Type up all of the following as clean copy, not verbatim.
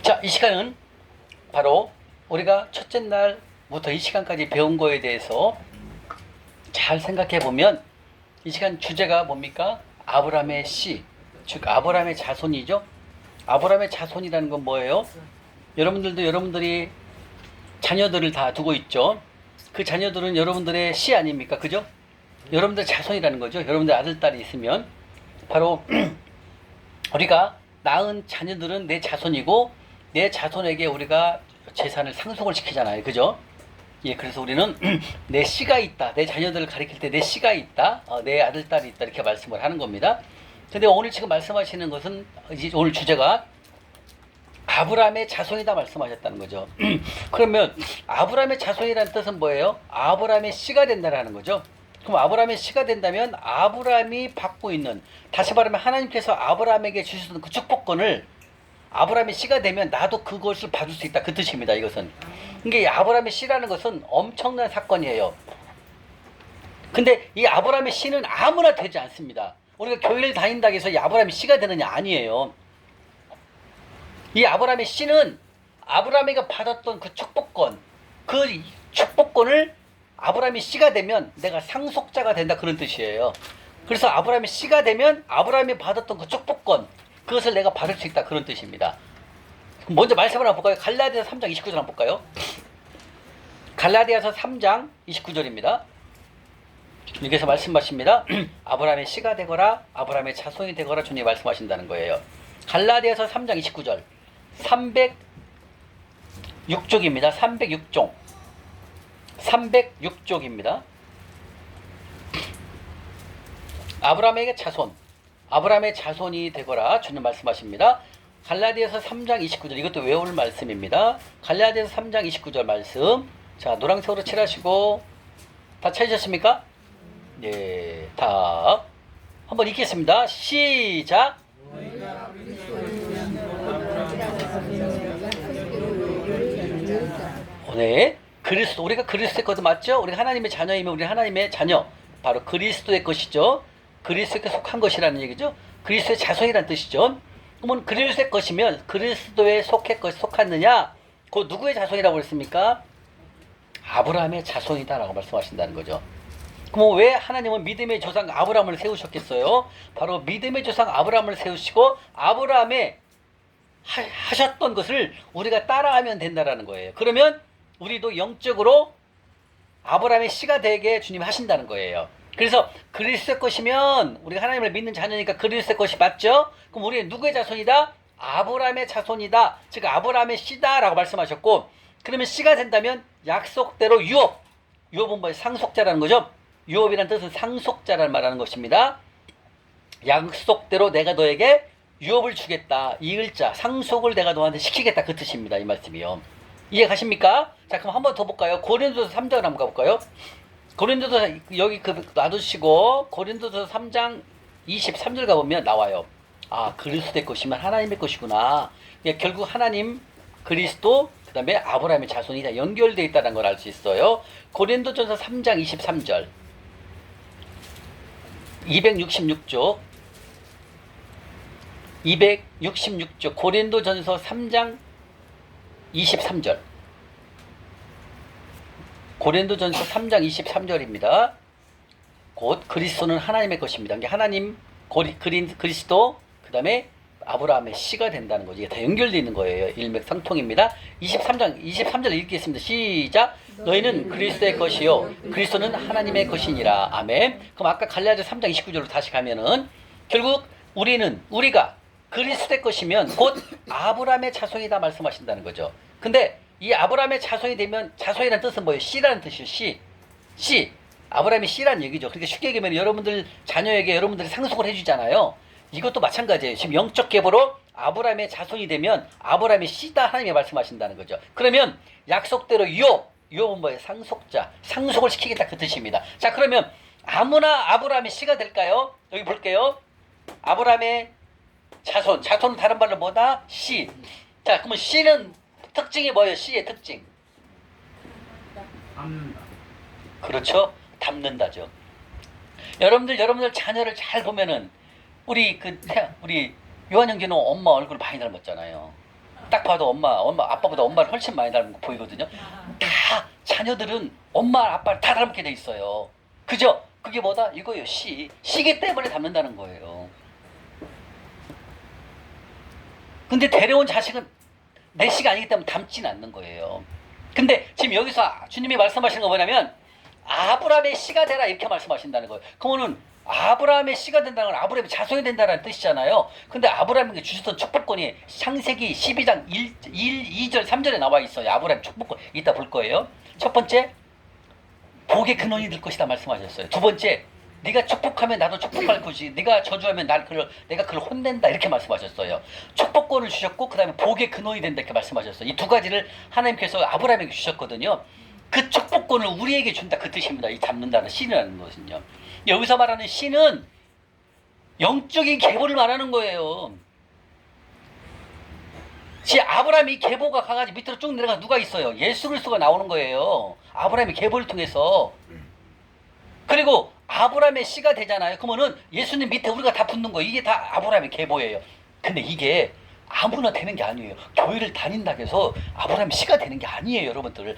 자, 이 시간은 바로 우리가 첫째 날부터 이 시간까지 배운 거에 대해서 잘 생각해 보면 이 시간 주제가 뭡니까? 아브라함의 씨, 즉 아브라함의 자손이죠. 아브라함의 자손이라는 건 뭐예요? 여러분들도 여러분들이 자녀들을 다 두고 있죠. 그 자녀들은 여러분들의 씨 아닙니까? 그죠? 여러분들 자손이라는 거죠. 여러분들 아들, 딸이 있으면 바로 우리가 낳은 자녀들은 내 자손이고 내 자손에게 우리가 재산을 상속을 시키잖아요. 그죠? 예, 그래서 우리는 내 씨가 있다. 내 자녀들을 가리킬 때 내 씨가 있다. 내 아들, 딸이 있다. 이렇게 말씀을 하는 겁니다. 근데 오늘 지금 말씀하시는 것은 이제 오늘 주제가 아브라함의 자손이다 말씀하셨다는 거죠. 그러면 아브라함의 자손이라는 뜻은 뭐예요? 아브라함의 씨가 된다라는 거죠. 그럼 아브라함의 씨가 된다면 아브라함이 받고 있는, 다시 말하면 하나님께서 아브라함에게 주시는 그 축복권을 아브라함의 씨가 되면 나도 그것을 받을 수 있다. 그 뜻입니다. 이것은. 이게 아브라함의 씨라는 것은 엄청난 사건이에요. 근데 이 아브라함의 씨는 아무나 되지 않습니다. 우리가 교회를 다닌다고 해서 이 아브라함의 씨가 되느냐? 아니에요. 이 아브라함의 씨는 아브라함이가 받았던 그 축복권, 그 축복권을 아브라함이 씨가 되면 내가 상속자가 된다, 그런 뜻이에요. 그래서 아브라함이 씨가 되면 아브라함이 받았던 그 축복권, 그것을 내가 받을 수 있다, 그런 뜻입니다. 먼저 말씀을 한번 볼까요? 갈라디아서 3장 29절 한번 볼까요? 갈라디아서 3장 29절입니다. 여기서 말씀하십니다. 아브라함의 씨가 되거라, 아브라함의 자손이 되거라, 주님이 말씀하신다는 거예요. 갈라디아서 3장 29절 306쪽입니다. 306쪽 306쪽입니다. 아브라함에게 자손, 아브라함의 자손이 되거라, 주님 말씀하십니다. 갈라디아서 3장 29절, 이것도 외울 말씀입니다. 갈라디아서 3장 29절 말씀. 자, 노란색으로 칠하시고 다 찾으셨습니까? 예, 다 한번 읽겠습니다. 시작. 네, 그리스도, 우리가 그리스도의 것 맞죠? 우리가 하나님의 자녀이면 우리 하나님의 자녀, 바로 그리스도의 것이죠. 그리스도께 속한 것이라는 얘기죠. 그리스도의 자손이라는 뜻이죠. 그러면 그리스도의 것이면 그리스도에 속했느냐? 그 누구의 자손이라고 그랬습니까? 아브라함의 자손이다라고 말씀하신다는 거죠. 그럼 왜 하나님은 믿음의 조상 아브라함을 세우셨겠어요? 바로 믿음의 조상 아브라함을 세우시고 아브라함의 하셨던 것을 우리가 따라하면 된다라는 거예요. 그러면 우리도 영적으로 아브라함의 씨가 되게 주님이 하신다는 거예요. 그래서 그리스도의 것이면 우리가 하나님을 믿는 자녀니까 그리스도의 것이 맞죠? 그럼 우리는 누구의 자손이다? 아브라함의 자손이다. 즉 아브라함의 씨다라고 말씀하셨고, 그러면 씨가 된다면 약속대로 유업은 뭐예요? 상속자라는 거죠. 유업이라는 뜻은 상속자라는 말하는 것입니다. 약속대로 내가 너에게 유업을 주겠다. 이 글자 상속을 내가 너한테 시키겠다, 그 뜻입니다. 이 말씀이요. 이해 가십니까? 자, 그럼 한 번 더 볼까요? 고린도서 3장을 한번 가볼까요? 고린도서 여기 놔두시고 고린도서 3장 23절 가보면 나와요. 아, 그리스도의 것이면 하나님의 것이구나. 그러니까 결국 하나님, 그리스도, 그 다음에 아브라함의 자손이 다 연결되어 있다는 걸 알 수 있어요. 고린도전서 3장 23절 266쪽 266쪽 고린도전서 3장 23절 고린도전서 3장 23절입니다. 곧 그리스도는 하나님의 것입니다. 그러니까 하나님, 그리스도, 그 다음에 아브라함의 씨가 된다는 거죠. 이게 다 연결되어 있는 거예요. 일맥상통입니다. 23절 읽겠습니다. 시작. 너희는 그리스도의 것이요 그리스도는 하나님의 것이니라. 아멘. 그럼 아까 갈라디아서 3장 29절로 다시 가면은 결국 우리가 그리스도의 것이면 곧 아브라함의 자손이다 말씀하신다는 거죠. 근데 이 아브라함의 자손이 되면, 자손이라는 뜻은 뭐예요? 씨라는 뜻이에요. 씨. 아브라함이 씨라는 얘기죠. 그러니까 쉽게 얘기하면 여러분들 자녀에게 여러분들이 상속을 해주잖아요. 이것도 마찬가지예요. 지금 영적 계보로 아브라함의 자손이 되면 아브라함의 씨다, 하나님이 말씀하신다는 거죠. 그러면 약속대로 유업은 뭐예요? 상속자, 상속을 시키겠다, 그 뜻입니다. 자, 그러면 아무나 아브라함의 씨가 될까요? 여기 볼게요. 아브라함의 자손은 다른 말로 뭐다? 씨. 자, 그러면 씨는 특징이 뭐예요? 씨의 특징. 담는다. 그렇죠? 담는다죠. 여러분들 자녀를 잘 보면은 우리 요한 형제는 엄마 얼굴 많이 닮았잖아요. 딱 봐도 아빠보다 엄마를 훨씬 많이 닮은 거 보이거든요. 다 자녀들은 엄마, 아빠를 다 닮게 돼 있어요. 그죠? 그게 뭐다? 이거예요. 시기 때문에 닮는다는 거예요. 근데 데려온 자식은 내 씨가 아니기 때문에 닮지는 않는 거예요. 근데 지금 여기서 주님이 말씀하시는 거 뭐냐면 아브라함의 씨가 되라 이렇게 말씀하신다는 거예요. 그러면은 아브라함의 씨가 된다는 건 아브라함이 자손이 된다는 뜻이잖아요. 근데 아브라함에게 주셨던 축복권이 창세기 12장 2절 3절에 나와 있어요. 아브라함 축복권 이따 볼 거예요. 첫 번째, 복의 근원이 될 것이다 말씀하셨어요. 두 번째, 네가 축복하면 나도 축복할 것이지, 네가 저주하면 내가 그를 혼낸다 이렇게 말씀하셨어요. 축복권을 주셨고 그 다음에 복의 근원이 된다 이렇게 말씀하셨어요. 이 두 가지를 하나님께서 아브라함에게 주셨거든요. 그 축복권을 우리에게 준다 그 뜻입니다. 이 잡는다는 씨라는 것은요. 여기서 말하는 씨는 영적인 계보를 말하는 거예요. 아브라함이 계보가 강아지 밑으로 쭉 내려가 누가 있어요? 예수 그리스도가 나오는 거예요. 아브라함이 계보를 통해서. 그리고 아브라함의 씨가 되잖아요. 그러면은 예수님 밑에 우리가 다 붙는 거예요. 이게 다 아브라함의 계보예요. 근데 이게 아무나 되는 게 아니에요. 교회를 다닌다고 해서 아브라함의 씨가 되는 게 아니에요. 여러분들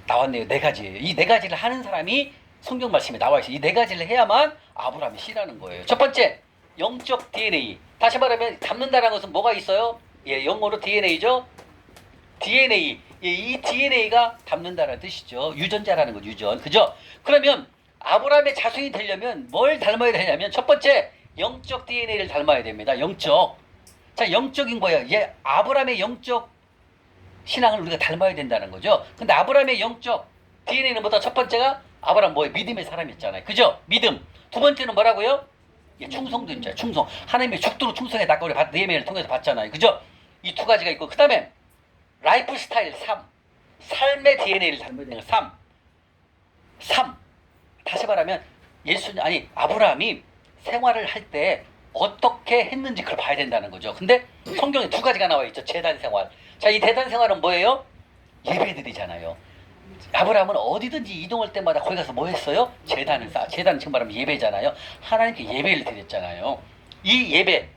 나왔네요. 네 가지예요. 이 네 가지를 하는 사람이 성경 말씀에 나와 있어요. 이 네 가지를 해야만 아브라함의 씨라는 거예요. 첫 번째, 영적 DNA. 다시 말하면 잡는다는 것은 뭐가 있어요? 예, 영어로 DNA죠. DNA. 예, 이 DNA가 잡는다는 뜻이죠. 유전자라는 거, 유전. 그죠? 그러면 아브라함의 자손이 되려면 뭘 닮아야 되냐면 첫 번째, 영적 DNA를 닮아야 됩니다. 영적. 자, 영적인 거예요. 예, 아브라함의 영적 신앙을 우리가 닮아야 된다는 거죠. 근데 아브라함의 영적 DNA는 뭐다? 첫 번째가 아브라함 뭐예요? 믿음의 사람이었잖아요. 그죠? 믿음. 두 번째는 뭐라고요? 예, 충성도 있잖아요. 충성. 하나님의 죽도록 충성했다고 우리 네헤미야를 통해서 봤잖아요. 그죠? 이 두 가지가 있고 그 다음에 라이프 스타일 3. 삶의 DNA를 닮아야 되는 3. 다시 말하면 아브라함이 생활을 할 때 어떻게 했는지 그걸 봐야 된다는 거죠. 근데 성경에 두 가지가 나와 있죠. 제단 생활. 자, 이 대단 생활은 뭐예요? 예배드리잖아요. 아브라함은 어디든지 이동할 때마다 거기 가서 뭐 했어요? 제단을 지금 말하면 예배잖아요. 하나님께 예배를 드렸잖아요. 이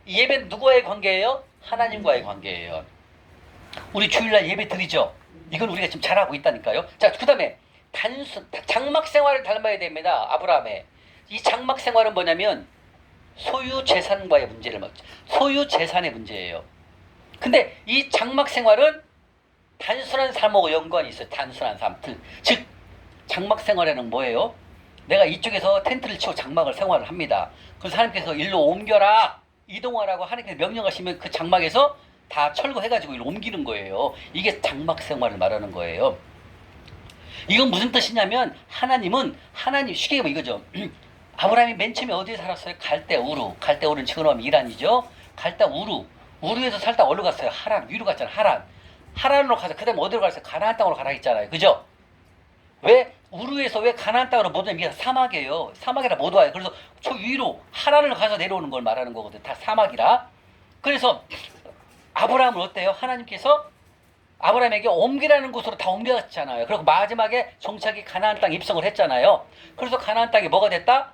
예배는 누구와의 관계예요? 하나님과의 관계예요. 우리 주일날 예배 드리죠. 이건 우리가 지금 잘하고 있다니까요. 자, 그 다음에 장막 생활을 닮아야 됩니다. 아브라함의. 이 장막 생활은 뭐냐면 소유 재산과의 소유 재산의 문제예요. 근데 이 장막 생활은 단순한 삶하고 연관이 있어요. 단순한 삶. 즉 장막 생활에는 뭐예요? 내가 이쪽에서 텐트를 치고 장막을 생활을 합니다. 그래서 하나님께서 일로 옮겨라, 이동하라고 하나님께서 명령하시면 그 장막에서 다 철거해가지고 일로 옮기는 거예요. 이게 장막 생활을 말하는 거예요. 이건 무슨 뜻이냐면 하나님 쉽게 얘기하면 이거죠. 아브라함이 맨 처음에 어디에 살았어요? 갈대우르는 지금 이란이죠. 우르에서 살다 어디로 갔어요? 하란, 위로 갔잖아요. 하란으로 가서 그 다음에 어디로 갔어요? 가나안 땅으로 가라 했잖아요. 그죠? 왜 가나안 땅으로 못 오면 이게 사막이에요. 사막이라 못 와요. 그래서 저 위로 하란을 가서 내려오는 걸 말하는 거거든. 다 사막이라. 그래서 아브라함은 어때요? 하나님께서 아브라함에게 옮기라는 곳으로 다 옮겨갔잖아요. 그리고 마지막에 정착이 가나안 땅 입성을 했잖아요. 그래서 가나안 땅이 뭐가 됐다?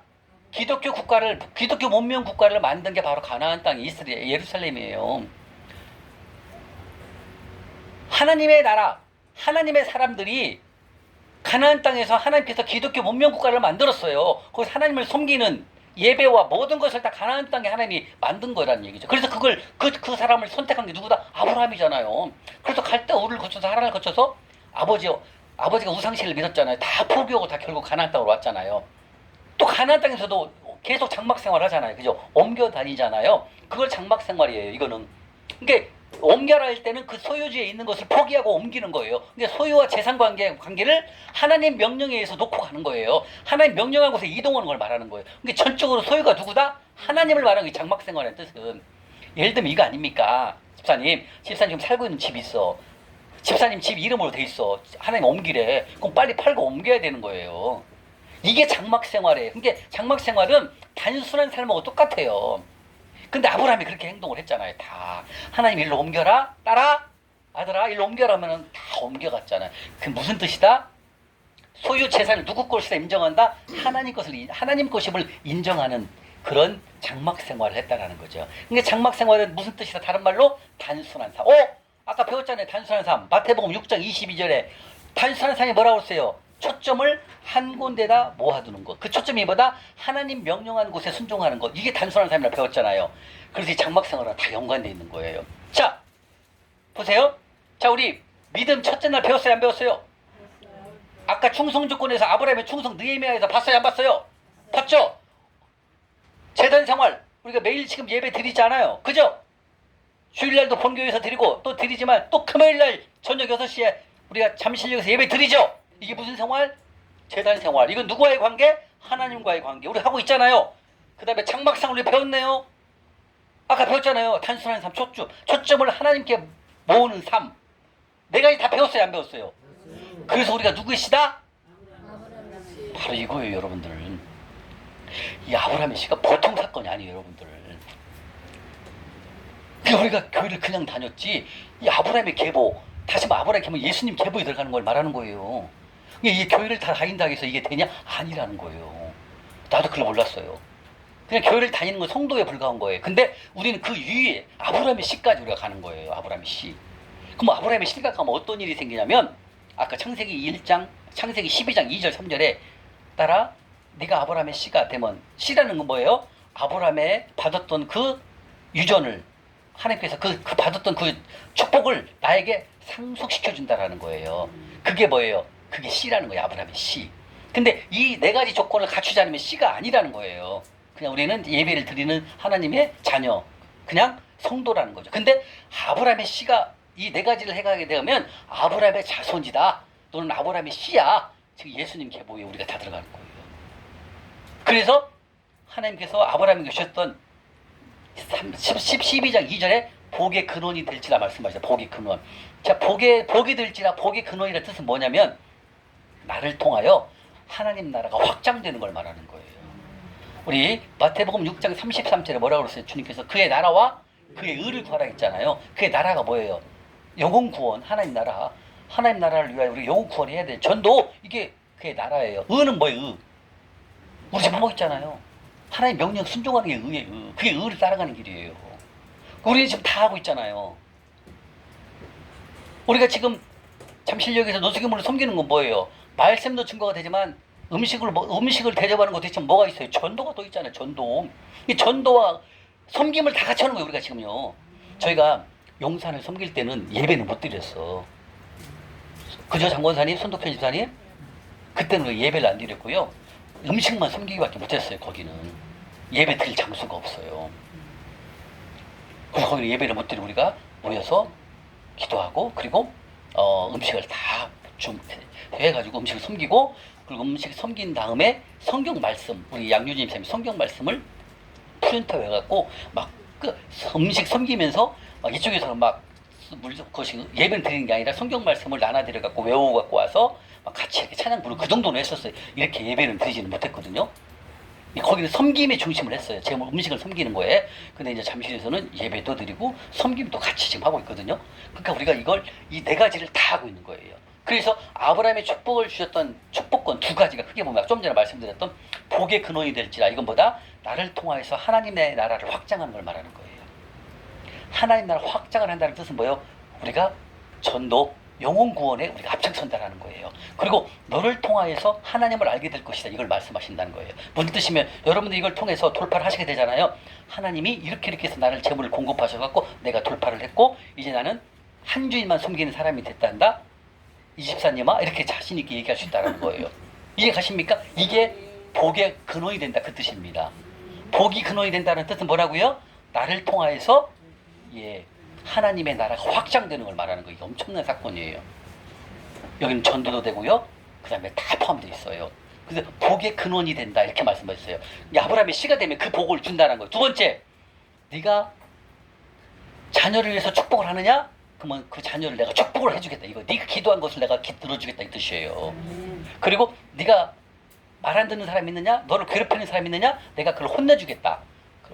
기독교 문명 국가를 만든 게 바로 가나안 땅이 예루살렘이에요. 하나님의 나라, 하나님의 사람들이 가나안 땅에서 하나님께서 기독교 문명 국가를 만들었어요. 거기서 하나님을 섬기는 예배와 모든 것을 다 가나안 땅에 하나님이 만든 거라는 얘기죠. 그래서 그걸 그 사람을 선택한 게 누구다? 아브라함이잖아요. 그래서 갈대우르를 거쳐서 하란을 거쳐서 아버지가 우상신을 믿었잖아요. 다 포기하고 다 결국 가나안 땅으로 왔잖아요. 또 가나안 땅에서도 계속 장막 생활 하잖아요. 그죠? 옮겨 다니잖아요. 그걸 장막 생활이에요. 이거는. 그러니까 옮겨라 할 때는 그 소유지에 있는 것을 포기하고 옮기는 거예요. 그러니까 소유와 재산 관계를 하나님 명령에 의해서 놓고 가는 거예요. 하나님 명령한 곳에 이동하는 걸 말하는 거예요. 그러니까 전적으로 소유가 누구다? 하나님을 말하는 게 장막 생활의 뜻은. 예를 들면 이거 아닙니까? 집사님 지금 살고 있는 집이 있어. 집사님 집 이름으로 돼 있어. 하나님 옮기래. 그럼 빨리 팔고 옮겨야 되는 거예요. 이게 장막 생활이에요. 그러니까 장막 생활은 단순한 삶하고 똑같아요. 근데 아브라함이 그렇게 행동을 했잖아요. 다 하나님 일로 옮겨라, 딸아, 아들아 일로 옮겨라 하면은 다 옮겨갔잖아요. 그 무슨 뜻이다? 소유 재산을 누구 것이다 인정한다? 하나님 것임을 인정하는 그런 장막 생활을 했다라는 거죠. 그러니까 장막 생활은 무슨 뜻이다? 다른 말로 단순한 삶. 아까 배웠잖아요. 단순한 삶. 마태복음 6장 22절에 단순한 삶이 뭐라고 했어요? 초점을 한 군데다 모아두는 것. 그 초점이 뭐다? 하나님 명령하는 곳에 순종하는 것. 이게 단순한 삶이라고 배웠잖아요. 그래서 이 장막생활과 다 연관되어 있는 거예요. 자, 보세요. 자, 우리 믿음 첫째 날 배웠어요? 안 배웠어요? 아까 충성 조건에서 아브라함의 충성 느헤미야에서 봤어요? 안 봤어요? 봤죠? 재단 생활 우리가 매일 지금 예배 드리지 않아요. 그죠? 주일날도 본교에서 드리고 또 드리지만 또 금요일날 저녁 6시에 우리가 잠실역에서 예배 드리죠. 이게 무슨 생활? 재단 생활. 이건 누구와의 관계? 하나님과의 관계. 우리 하고 있잖아요. 그 다음에 장막상 우리 배웠네요. 아까 배웠잖아요. 단순한 삶, 초점을 하나님께 모으는 삶. 네 가지 다 배웠어요? 안 배웠어요? 그래서 우리가 누구의 씨다? 바로 이거예요, 여러분들. 이 아브라함의 씨가 보통 사건이 아니에요, 여러분들. 우리가 교회를 그냥 다녔지, 이 아브라함의 계보, 다시 뭐 아브라함의 계보, 예수님 계보에 들어가는 걸 말하는 거예요. 이 교회를 다 다닌다고 해서 이게 되냐? 아니라는 거예요. 나도 그걸 몰랐어요. 그냥 교회를 다니는 건 성도에 불과한 거예요. 근데 우리는 그 위에 아브라함의 씨까지 우리가 가는 거예요. 아브라함의 씨. 그럼 아브라함의 씨가 가면 어떤 일이 생기냐면, 아까 창세기 1장, 창세기 12장 2절 3절에 따라 네가 아브라함의 씨가 되면, 씨라는 건 뭐예요? 아브라함의 받았던 그 유전을 하나님께서 그 받았던 그 축복을 나에게 상속시켜준다라는 거예요. 그게 뭐예요? 그게 씨라는 거예요. 아브라함의 씨. 근데 이 네 가지 조건을 갖추지 않으면 씨가 아니라는 거예요. 그냥 우리는 예배를 드리는 하나님의 자녀, 그냥 성도라는 거죠. 근데 아브라함의 씨가 이 네 가지를 해가게 되면 아브라함의 자손이다. 너는 아브라함의 씨야. 지금 예수님 계보에 우리가 다 들어가는 거예요. 그래서 하나님께서 아브라함에게 주셨던 12장 2절에 복의 근원이 될지라 말씀하셨어요. 복의 근원. 자, 복이 될지라, 복의 근원이라는 뜻은 뭐냐면 나를 통하여 하나님 나라가 확장되는 걸 말하는 거예요. 우리 마태복음 6장 33절에 뭐라고 그랬어요? 주님께서 그의 나라와 그의 의를 구하라 했잖아요. 그의 나라가 뭐예요? 영혼 구원, 하나님 나라. 하나님 나라를 위하여 우리 영혼 구원해야 돼. 전도 이게 그의 나라예요. 의는 뭐예요? 의. 우리 지금 하고 있잖아요. 하나님 명령 순종하는 게 의예요. 의. 그게 의를 따라가는 길이에요. 우리는 지금 다 하고 있잖아요. 우리가 지금 잠실역에서 노숙인물을 섬기는 건 뭐예요? 말씀도 증거가 되지만 음식을 대접하는 것도 있지만 뭐가 있어요? 전도가 또 있잖아요. 전도. 이 전도와 섬김을 다 같이 하는 거예요. 우리가 지금요. 저희가 용산을 섬길 때는 예배는 못 드렸어. 그죠, 장권사님, 손덕현 집사님? 그때는 예배를 안 드렸고요. 음식만 섬기기밖에 못했어요. 거기는 예배 드릴 장소가 없어요. 그래서 거기는 예배를 못 드리고 우리가 모여서 기도하고, 그리고 음식을 다 좀 해가지고 음식을 섬기고, 그리고 음식을 섬긴 다음에 성경 말씀, 우리 양유진 쌤이 성경 말씀을 프린터 해갖고 막 그 음식 섬기면서 막 이쪽에서는 막 그것이 예배를 드리는 게 아니라 성경 말씀을 나눠드려갖고 외우고 갖고 와서 막 같이 이렇게 찬양 부르고 그 정도는 했었어요. 이렇게 예배를 드리지는 못했거든요. 거기는 섬김의 중심을 했어요. 제 음식을 섬기는 거에. 근데 이제 잠실에서는 예배도 드리고 섬김도 같이 지금 하고 있거든요. 그러니까 우리가 이걸 이 네 가지를 다 하고 있는 거예요. 그래서 아브라함의 축복을 주셨던 축복권 두 가지가 크게 보면 좀 전에 말씀드렸던 복의 근원이 될지라, 이건 뭐다? 나를 통하여서 하나님의 나라를 확장하는 걸 말하는 거예요. 하나님 나라 확장을 한다는 뜻은 뭐예요? 우리가 전도, 영혼 구원에 우리가 앞장선다라는 거예요. 그리고 너를 통하여서 하나님을 알게 될 것이다. 이걸 말씀하신다는 거예요. 무슨 뜻이면 여러분들 이걸 통해서 돌파를 하시게 되잖아요. 하나님이 이렇게 해서 나를 재물을 공급하셔갖고 내가 돌파를 했고 이제 나는 한 주인만 섬기는 사람이 됐단다. 이 집사님아, 이렇게 자신 있게 얘기할 수 있다는 거예요. 이해 가십니까? 이게 복의 근원이 된다, 그 뜻입니다. 복이 근원이 된다는 뜻은 뭐라고요? 나를 통하여서 하나님의 나라가 확장되는 걸 말하는 거예요. 이게 엄청난 사건이에요. 여기는 전도도 되고요. 그 다음에 다 포함되어 있어요. 그래서 복의 근원이 된다, 이렇게 말씀하셨어요. 아브라함의 씨가 되면 그 복을 준다는 거예요. 두 번째, 네가 자녀를 위해서 축복을 하느냐? 그러면 그 자녀를 내가 축복을 해주겠다. 이거 네가 기도한 것을 내가 들어주겠다, 이 뜻이에요. 그리고 네가 말 안 듣는 사람이 있느냐? 너를 괴롭히는 사람이 있느냐? 내가 그걸 혼내주겠다.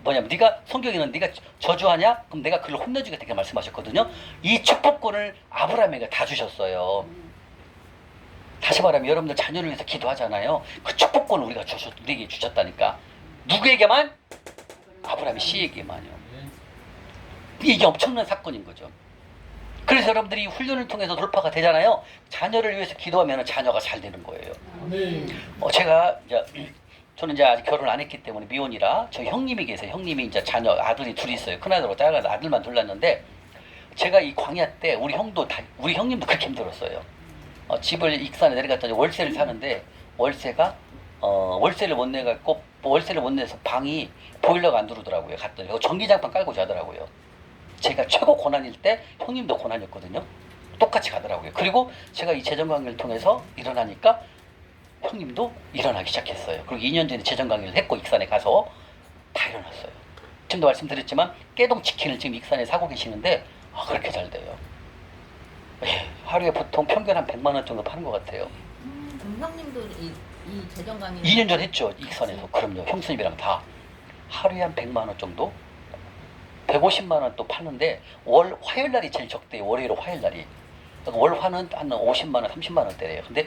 뭐냐면 네가 성경에는 네가 저주하냐? 그럼 내가 그걸 혼내주겠다, 이렇게 말씀하셨거든요. 이 축복권을 아브라함에게 다 주셨어요. 다시 말하면 여러분들 자녀를 위해서 기도하잖아요. 그 축복권을 우리에게 주셨다니까. 누구에게만? 아브라함의 씨에게만요. 이게 엄청난 사건인 거죠. 그래서 여러분들이 훈련을 통해서 돌파가 되잖아요. 자녀를 위해서 기도하면 자녀가 잘 되는 거예요. 네. 제가 이제 저는 이제 아직 결혼 안 했기 때문에 미혼이라 저희 형님이 계세요. 형님이 이제 자녀 아들이 둘이 있어요. 큰아들하고 작은 아들만 둘 낳는데 제가 이 광야 때 우리 형님도 그렇게 힘들었어요. 집을 익산에 내려갔더니 월세를 사는데 월세를 못 내갖고 월세를 못 내서 방이 보일러가 안 들어오더라고요. 갔더니 전기장판 깔고 자더라고요. 제가 최고 고난일 때 형님도 고난이었거든요. 똑같이 가더라고요. 그리고 제가 이 재정 강의를 통해서 일어나니까 형님도 일어나기 시작했어요. 그리고 2년 전에 재정 강의를 했고 익산에 가서 다 일어났어요. 지금도 말씀드렸지만 깨동 치킨을 지금 익산에 사고 계시는데 그렇게 잘 돼요. 예, 하루에 보통 평균 한 100만 원 정도 파는 것 같아요. 그럼 형님도 이 재정 강의 2년 전 했죠. 익산에서. 그럼요. 형수님이랑 다 하루에 한 100만 원 정도 150만 원 또 파는데 화요일 날이 제일 적대요. 월요일 화요일 날이. 그러니까 월화는 한 50만 원, 30만 원대래요. 근데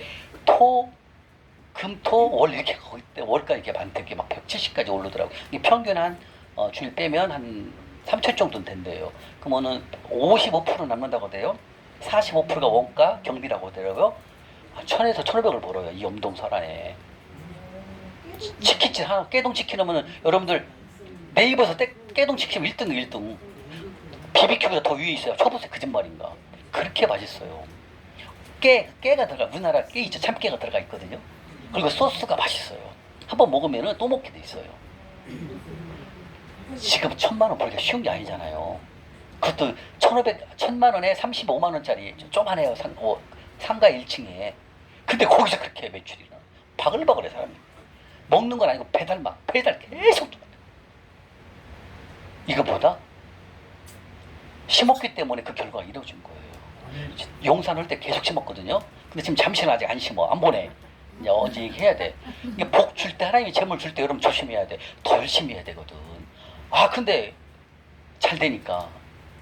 월 이렇게 거기 때 월까지 이렇게 많대. 막 170까지 오르더라고요. 이게 평균 한 주일 빼면 한 3천 정도는 된대요. 그러면은 55% 남는다고 돼요. 45%가 원가 경비라고 하더라고요. 1,000에서 1,500을 벌어요. 이 염동설 안에. 치킨집 하나 깨동 치킨 하면은 여러분들 네이버에서 깨동 치킨 1등 1등. BBQ보다 더 위에 있어요. 쳐보세요. 거짓말인가. 그렇게 맛있어요. 깨가 들어가. 우리나라 깨 있죠. 참깨가 들어가 있거든요. 그리고 소스가 맛있어요. 한번 먹으면은 또 먹게 돼 있어요. 지금 1,000만 원 벌기가 쉬운 게 아니잖아요. 그것도 1,000만 원에 35만 원짜리 조그만해요. 상가 1층에. 근데 거기서 그렇게 매출이 나. 바글바글해 사람이. 먹는 건 아니고 배달 계속. 이거보다 심었기 때문에 그 결과가 이루어진 거예요. 용산 할 때 계속 심었거든요. 근데 지금 잠시는 아직 안 심어. 안 보내. 이제 언제 얘기해야 돼. 이게 복 줄 때, 하나님이 재물 줄 때 여러분 조심해야 돼. 더 열심히 해야 되거든. 근데 잘 되니까.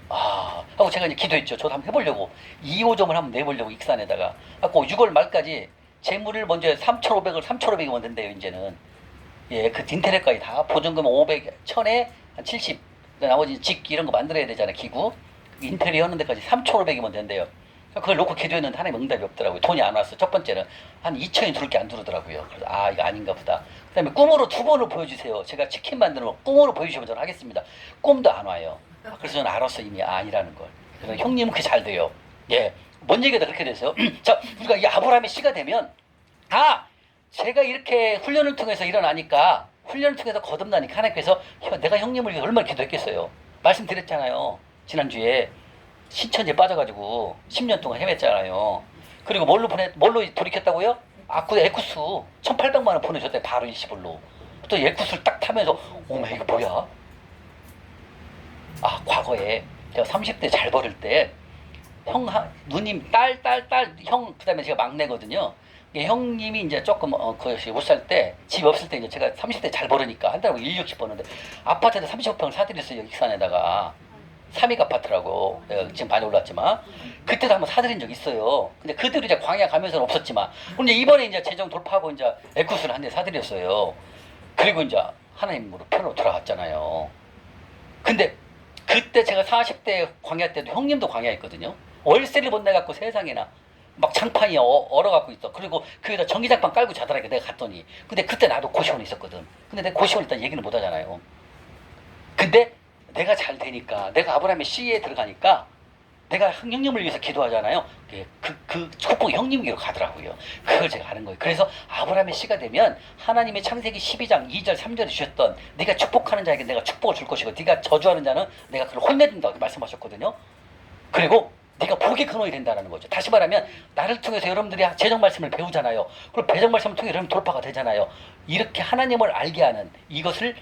하고 제가 이제 기도했죠. 저도 한번 해보려고. 2호점을 한번 내보려고 익산에다가. 하고 6월 말까지 재물을 먼저 3,500이면 된대요, 이제는. 예, 그 인터넷까지 다 보증금 500, 1000에 한 70. 나머지 직 이런 거 만들어야 되잖아요, 기구. 인테리어 하는 데까지 3,500이면 된대요. 그걸 놓고 기도했는데 하나님 응답이 없더라고요. 돈이 안 왔어. 첫 번째는 한 2천이 들을 게 안 들어오더라고요. 그래서 이거 아닌가 보다. 그 다음에 꿈으로 2번을 보여주세요. 제가 치킨 만드는 거 꿈으로 보여주시면 저는 하겠습니다. 꿈도 안 와요. 그래서 저는 알았어 이미 아니라는 걸. 그래서 형님은 그게 잘 돼요. 예, 뭔 얘기가 그렇게 됐어요. 자, 우리가 이 아브라함의 씨가 되면 제가 이렇게 훈련을 통해서 일어나니까 훈련을 통해서 거듭나니까 하나님께서 내가 형님을 위해 얼마나 기도했겠어요. 말씀드렸잖아요. 지난주에 신천지에 빠져가지고 10년 동안 헤맸잖아요. 그리고 뭘로 돌이켰다고요? 에쿠스 1,800만 원 보내줬대. 바로 일시불로. 또 에쿠스를 딱 타면서 오메 이거 뭐야? 과거에 제가 30대 잘 벌을 때 누님 딸 형 그다음에 제가 막내거든요. 형님이 이제 조금 그것이 못 살 때 집 없을 때 이제 제가 30대 잘 벌으니까 한 달에 1,600 버는데 아파트에다 35평 사드렸어요. 익산에다가 3익 아파트라고. 지금 많이 올랐지만 그때도 한번 사드린 적 있어요. 근데 그대로 이제 광야 가면서는 없었지만 근데 이번에 이제 재정 돌파하고 이제 에쿠스를 한 대 사드렸어요. 그리고 이제 하나님으로 편으로 돌아갔잖아요. 근데 그때 제가 40대 광야 때도 형님도 광야였거든요. 월세를 못 내갖고 세상에나 막 장판이 얼어갖고 있어. 그리고 그 위에다 전기장판 깔고 자더라니까 내가 갔더니. 근데 그때 나도 고시원에 있었거든. 근데 내가 고시원에 있다 얘기는 못 하잖아요. 근데 내가 잘 되니까, 내가 아브라함의 씨에 들어가니까 내가 형님을 위해서 기도하잖아요. 그 축복이 형님에게로 가더라고요. 그걸 제가 아는 거예요. 그래서 아브라함의 씨가 되면 하나님의 창세기 12장 2절 3절에 주셨던 네가 축복하는 자에게 내가 축복을 줄 것이고 네가 저주하는 자는 내가 그를 혼내준다고 말씀하셨거든요. 그리고 네가 복의 근원이 된다는 거죠. 다시 말하면 나를 통해서 여러분들이 재정 말씀을 배우잖아요. 그리고 배정 말씀을 통해 여러분 돌파가 되잖아요. 이렇게 하나님을 알게 하는 이것을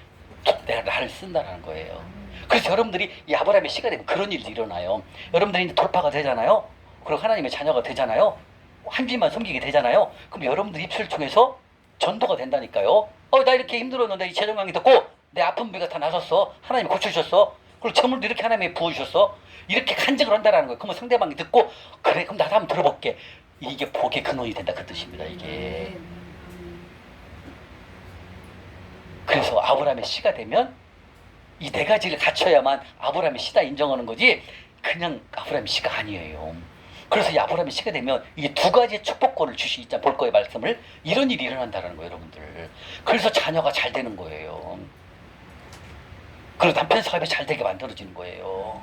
내가 나를 쓴다는 거예요. 그래서 여러분들이 이 아브라함의 씨가 되면 그런 일이 일어나요. 여러분들이 이제 돌파가 되잖아요. 그리고 하나님의 자녀가 되잖아요. 한 주님만 섬기게 되잖아요. 그럼 여러분들 입술을 통해서 전도가 된다니까요. 나 이렇게 힘들었는데 이 재정 강의 듣고 내 아픈 비가 다 나섰어. 하나님이 고쳐주셨어. 그리고 재물도 이렇게 하나님이 부어주셨어. 이렇게 간증을 한다는 거예요. 그러면 상대방이 듣고 그래 그럼 나도 한번 들어볼게. 이게 복의 근원이 된다 그 뜻입니다. 이게. 그래서 아브라함의 씨가 되면 이 네 가지를 갖춰야만 아브라함의 씨다 인정하는 거지. 그냥 아브라함의 씨가 아니에요. 그래서 이 아브라함의 씨가 되면 이 두 가지의 축복권을 주시자 볼 거예요. 말씀을. 이런 일이 일어난다는 거예요, 여러분들. 그래서 자녀가 잘 되는 거예요. 그리고 남편 사업이 잘 되게 만들어지는 거예요.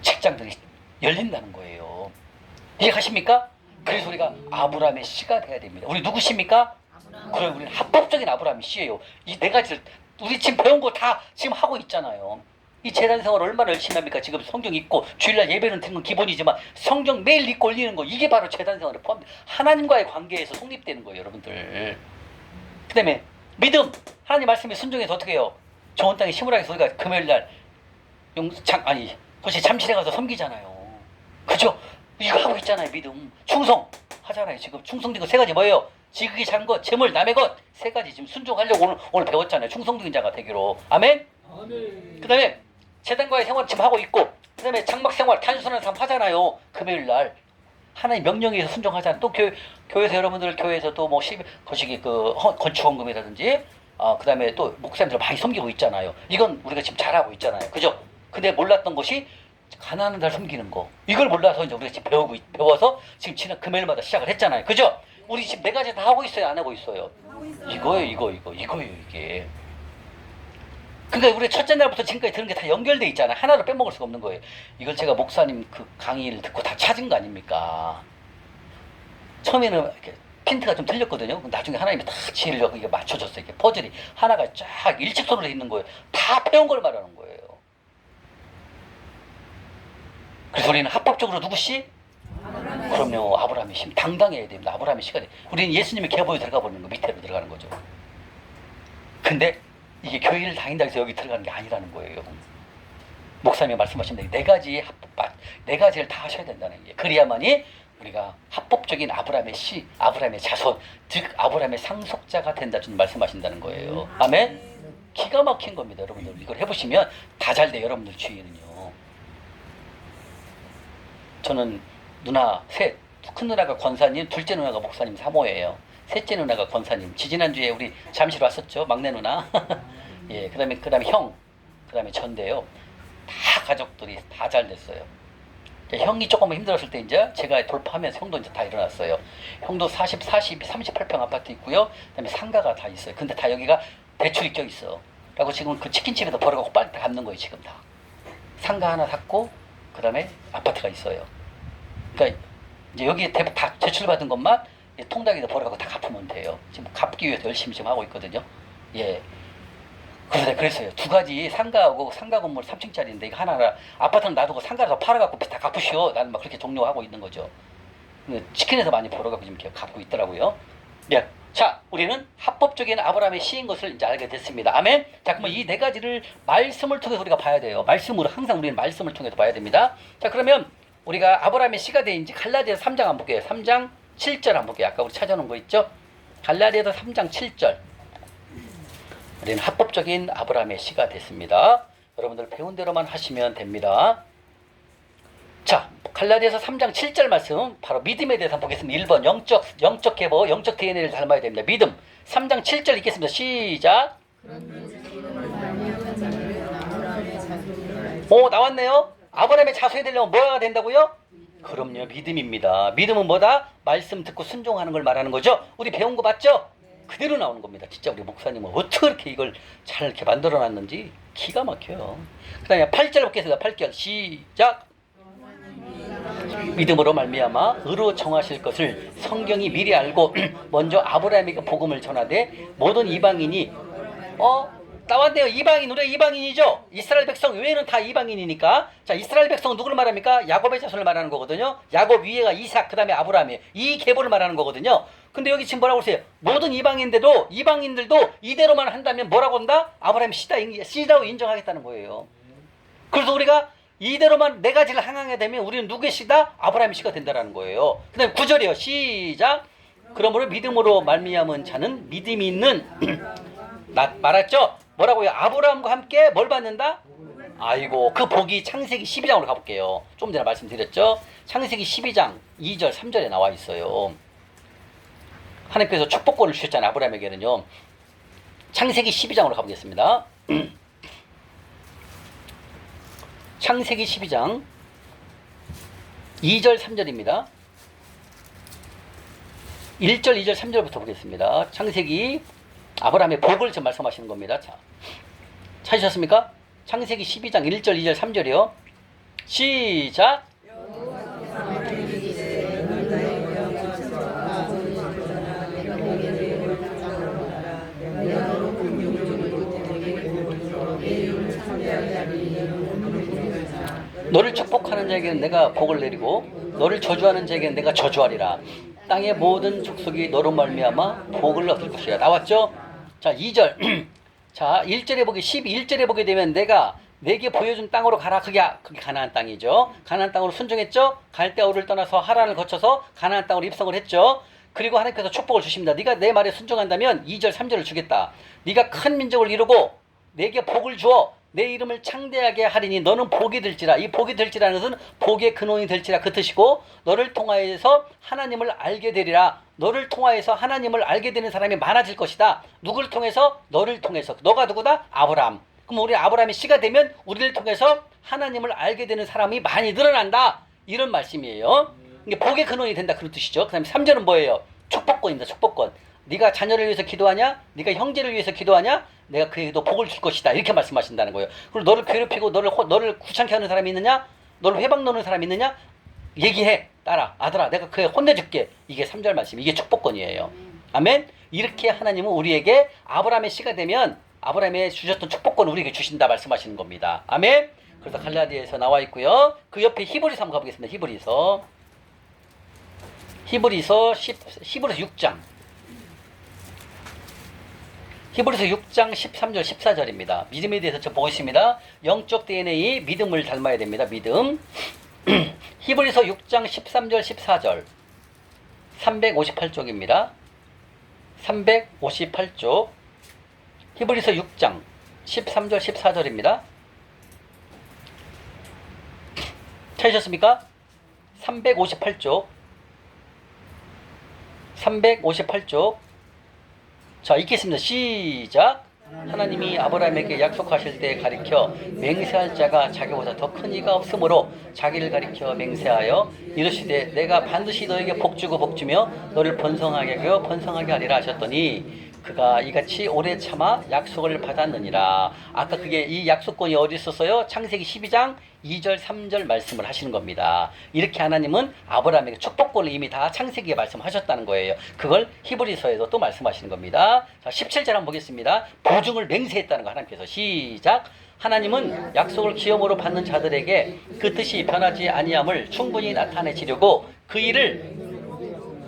직장들이 열린다는 거예요. 이해가십니까? 그래서 우리가 아브라함의 씨가 돼야 됩니다. 우리 누구십니까? 그럼 우리는 합법적인 아브라함의 씨예요. 이 네 가지를 우리 지금 배운 거 다 지금 하고 있잖아요. 이 재단 생활 얼마나 열심히 합니까? 지금 성경 읽고 주일날 예배는 듣는 건 기본이지만 성경 매일 읽고 올리는 거 이게 바로 재단 생활에 포함돼. 하나님과의 관계에서 성립되는 거예요, 여러분들. 그 다음에 믿음. 하나님 말씀에 순종해서 어떻게 해요? 좋은 땅에 심으라 해서 우리가 금요일날 그것이 잠실에 가서 섬기잖아요. 그죠? 이거 하고 있잖아요. 믿음. 충성 하잖아요. 지금 충성되고 세 가지 뭐예요? 지극히 작은 것, 재물, 남의 것. 세 가지 지금 순종하려고 오늘 배웠잖아요. 충성적인 자가 되기로. 아멘? 그 다음에 재단과의 생활 지금 하고 있고, 그 다음에 장막 생활, 단순한 삶 하잖아요. 금요일날. 하나님 명령에 의해서 순종하잖아요. 또 교회에서 여러분들 교회에서 또 뭐 거시기 건축원금이라든지 그 다음에 또 목사님들 많이 섬기고 있잖아요. 이건 우리가 지금 잘하고 있잖아요. 그죠? 근데 몰랐던 것이 가난한 자를 섬기는 거. 이걸 몰라서 이제 우리가 지금 배워서 지금 지난 금요일마다 시작을 했잖아요. 그죠? 우리 지금 네 가지 다 하고 있어요? 안 하고 있어요? 이거예요, 이거예요, 이게. 그러니까 우리 첫째 날부터 지금까지 들은 게 다 연결돼 있잖아요. 하나로 빼먹을 수가 없는 거예요. 이걸 제가 목사님 그 강의를 듣고 다 찾은 거 아닙니까? 처음에는 이렇게 핀트가 좀 틀렸거든요. 나중에 하나님이 다 지혜를 이게 맞춰줬어요. 이게 퍼즐이 하나가 쫙 일직선으로 있는 거예요. 다 배운 걸 말하는 거예요. 그래서 우리는 합법적으로 누구씨? 그럼요, 아브라함의 씨. 당당해야 됩니다. 아브라함의 씨가 돼. 우리는 예수님의 계보에 들어가 버리는 거, 밑으로 들어가는 거죠. 근데 이게 교회를 다닌다고 해서 여기 들어가는 게 아니라는 거예요. 목사님이 말씀하신 대로 네 가지를 다 하셔야 된다는 게. 그래야만이 우리가 합법적인 아브라함의 씨, 아브라함의 자손, 즉 아브라함의 상속자가 된다 좀 말씀하신다는 거예요. 아멘? 기가 막힌 겁니다, 여러분들. 이걸 해보시면 다 잘 돼요, 여러분들 주위에는요. 저는 누나 셋, 큰 누나가 권사님, 둘째 누나가 목사님 사모예요. 셋째 누나가 권사님. 지지난주에 우리 잠실 왔었죠, 막내 누나. 예, 그다음에 형, 그다음에 전데요. 다 가족들이 다 잘 됐어요. 형이 조금 힘들었을 때 이제 제가 돌파하면서 형도 이제 다 일어났어요. 형도 38평 아파트 있고요. 그다음에 상가가 다 있어요. 근데 다 여기가 대출이 껴 있어. 그리고 지금 그 치킨집에다 벌어갖고 빨리 다 갚는 거예요, 지금 다. 상가 하나 샀고, 그다음에 아파트가 있어요. 그러니까 이제 여기에 다 대출받은 것만 통장에다 벌어갖고 다 갚으면 돼요. 지금 갚기 위해서 열심히 지금 하고 있거든요. 예. 그랬어요. 두 가지 상가 건물 3층짜리인데 이거 하나 아파트는 놔두고 상가를 더 팔아갖고 다 갚으시오. 나는 막 그렇게 종료하고 있는 거죠. 치킨에서 많이 벌어갖고 지금 이렇게 갚고 있더라고요. 네. 자, 우리는 합법적인 아브라함의 씨인 것을 이제 알게 됐습니다. 아멘. 자, 그러면 이 네 가지를 말씀을 통해서 우리가 봐야 돼요. 말씀으로 항상 우리는 말씀을 통해서 봐야 됩니다. 자, 그러면 우리가 아브라함의 씨가 되는지 갈라디아서 3장 한번 볼게요. 3장 7절 한번 볼게요. 아까 우리 찾아놓은 거 있죠? 갈라디아서 3장 7절. 우리는 합법적인 아브라함의 씨가 됐습니다. 여러분들 배운 대로만 하시면 됩니다. 자, 갈라디아서 3장 7절 말씀 바로 믿음에 대해서 보겠습니다. 1번 영적 계보, 영적 DNA를 닮아야 됩니다. 믿음 3장 7절 읽겠습니다. 시작. 오, 나왔네요. 아브라함의 자손이 되려면 뭐가 된다고요? 그럼요, 믿음입니다. 믿음은 뭐다? 말씀 듣고 순종하는 걸 말하는 거죠. 우리 배운 거 맞죠? 그대로 나오는 겁니다. 진짜 우리 목사님은 어떻게 이렇게 이걸 잘 이렇게 만들어놨는지 기가 막혀요. 그 다음에 8절 보겠습니다. 8절 시작. 믿음으로 말미암아 의로 정하실 것을 성경이 미리 알고 먼저 아브라함에게 복음을 전하되 모든 이방인이 나왔네요. 이방인, 우리가 이방인이죠. 이스라엘 백성 외에는 다 이방인이니까. 자, 이스라엘 백성 누구를 말합니까? 야곱의 자손을 말하는 거거든요. 야곱 위에가 이삭, 그 다음에 아브라함이에요. 이 계보를 말하는 거거든요. 근데 여기 지금 뭐라고 그러세요? 모든 이방인들도 이대로만 한다면 뭐라고 한다? 아브라함 씨다고 인정하겠다는 거예요. 그래서 우리가 이대로만 네 가지를 행하게 되면 우리는 누구의 씨다? 아브라함의 씨가 된다는 거예요. 그 다음에 9절이에요. 시작. 그러므로 믿음으로 말미암은 자는 믿음이 있는 말했죠? 뭐라고요? 아브라함과 함께 뭘 받는다? 아이고, 그 복이 창세기 12장으로 가볼게요. 좀 전에 말씀드렸죠? 창세기 12장 2절 3절에 나와 있어요. 하나님께서 축복권을 주셨잖아요. 아브라함에게는요. 창세기 12장으로 가보겠습니다. 창세기 12장 2절 3절입니다. 1절 2절 3절부터 보겠습니다. 창세기 아브라함의 복을 지금 말씀하시는 겁니다. 자, 찾으셨습니까? 창세기 12장 1절 2절 3절이요. 시작. 너를 축복하는 자에게는 내가 복을 내리고 너를 저주하는 자에게는 내가 저주하리라. 땅의 모든 족속이 너로 말미암아 복을 얻을 것이라. 나왔죠? 자, 2절. 자, 1절에 보게 11절에 보게 되면 내가 내게 보여준 땅으로 가라. 그게 가나안 땅이죠. 가나안 땅으로 순종했죠. 갈대아우를 떠나서 하란을 거쳐서 가나안 땅으로 입성을 했죠. 그리고 하나님께서 축복을 주십니다. 네가 내 말에 순종한다면 2절 3절을 주겠다. 네가 큰 민족을 이루고 내게 복을 주어 내 이름을 창대하게 하리니 너는 복이 될지라. 이 복이 될지라는 것은 복의 근원이 될지라 그 뜻이고, 너를 통하여서 하나님을 알게 되리라. 너를 통하여서 하나님을 알게 되는 사람이 많아질 것이다. 누구를 통해서? 너를 통해서. 너가 누구다? 아브라함. 그럼 우리 아브라함이 씨가 되면 우리를 통해서 하나님을 알게 되는 사람이 많이 늘어난다. 이런 말씀이에요. 이게 복의 근원이 된다 그런 뜻이죠. 그 다음에 3절은 뭐예요? 축복권입니다. 축복권. 네가 자녀를 위해서 기도하냐? 네가 형제를 위해서 기도하냐? 내가 그에게도 복을 줄 것이다. 이렇게 말씀하신다는 거예요. 그리고 너를 괴롭히고 너를 귀찮게 하는 사람이 있느냐? 너를 회방 놓는 사람이 있느냐? 얘기해. 따라. 아들아, 내가 그에 혼내줄게. 이게 3절 말씀. 이게 축복권이에요. 아멘. 이렇게 하나님은 우리에게 아브라함의 씨가 되면 아브라함의 주셨던 축복권을 우리에게 주신다 말씀하시는 겁니다. 아멘. 그래서 갈라디아에서 나와 있고요. 그 옆에 히브리서 한번 가보겠습니다. 히브리서 6장. 히브리서 6장 13절 14절입니다. 믿음에 대해서 좀 보고 있습니다. 영적 DNA 믿음을 닮아야 됩니다. 믿음. 히브리서 6장 13절 14절 358쪽입니다. 358쪽 히브리서 6장 13절 14절입니다. 찾으셨습니까? 358쪽 358쪽 자, 읽겠습니다. 시작. 하나님이 아브라함에게 약속하실 때 가리켜 맹세할 자가 자기보다 더 큰 이가 없으므로 자기를 가리켜 맹세하여 이르시되 내가 반드시 너에게 복주고 복주며 너를 번성하게 하여 번성하게 하리라 하셨더니 그가 이같이 오래 참아 약속을 받았느니라. 아까 그게 이 약속권이 어디 있었어요? 창세기 12장 2절 3절 말씀을 하시는 겁니다. 이렇게 하나님은 아브라함에게 축복권을 이미 다 창세기에 말씀하셨다는 거예요. 그걸 히브리서에도 또 말씀하시는 겁니다. 자, 17절 한번 보겠습니다. 보증을 맹세했다는 거 하나님께서. 시작. 하나님은 약속을 기업으로 받는 자들에게 그 뜻이 변하지 아니함을 충분히 나타내시려고 그 일을,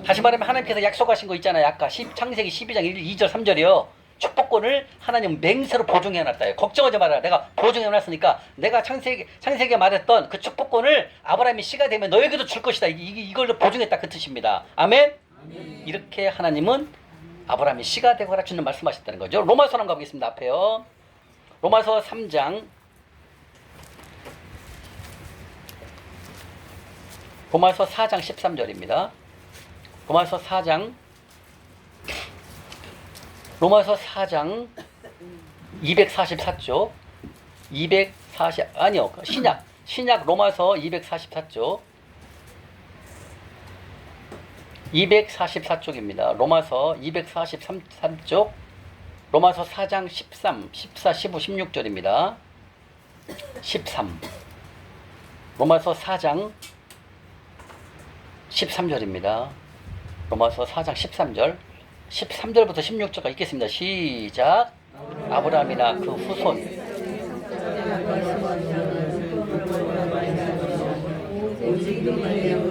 다시 말하면 하나님께서 약속하신 거 있잖아요. 아까 창세기 12장 2절 3절이요. 축복권을 하나님 맹세로 보증해놨다. 걱정하지 마라. 내가 보증해놨으니까 내가 창세기에 말했던 그 축복권을 아브라함이 씨가 되면 너에게도 줄 것이다. 이걸로 보증했다 그 뜻입니다. 아멘? 아멘. 이렇게 하나님은 아브라함이 씨가 되거라 주는 말씀하셨다는 거죠. 로마서 한번 가보겠습니다. 앞에요. 로마서 3장 로마서 4장 13절입니다. 로마서 4장 244쪽 신약 로마서 244쪽 244쪽입니다. 로마서 243쪽 로마서 4장 13, 14, 15, 16절입니다. 13 로마서 4장 13절입니다. 로마서 4장 13절 13절부터 16절까지 읽겠습니다. 시작. 아브라함이나 그 후손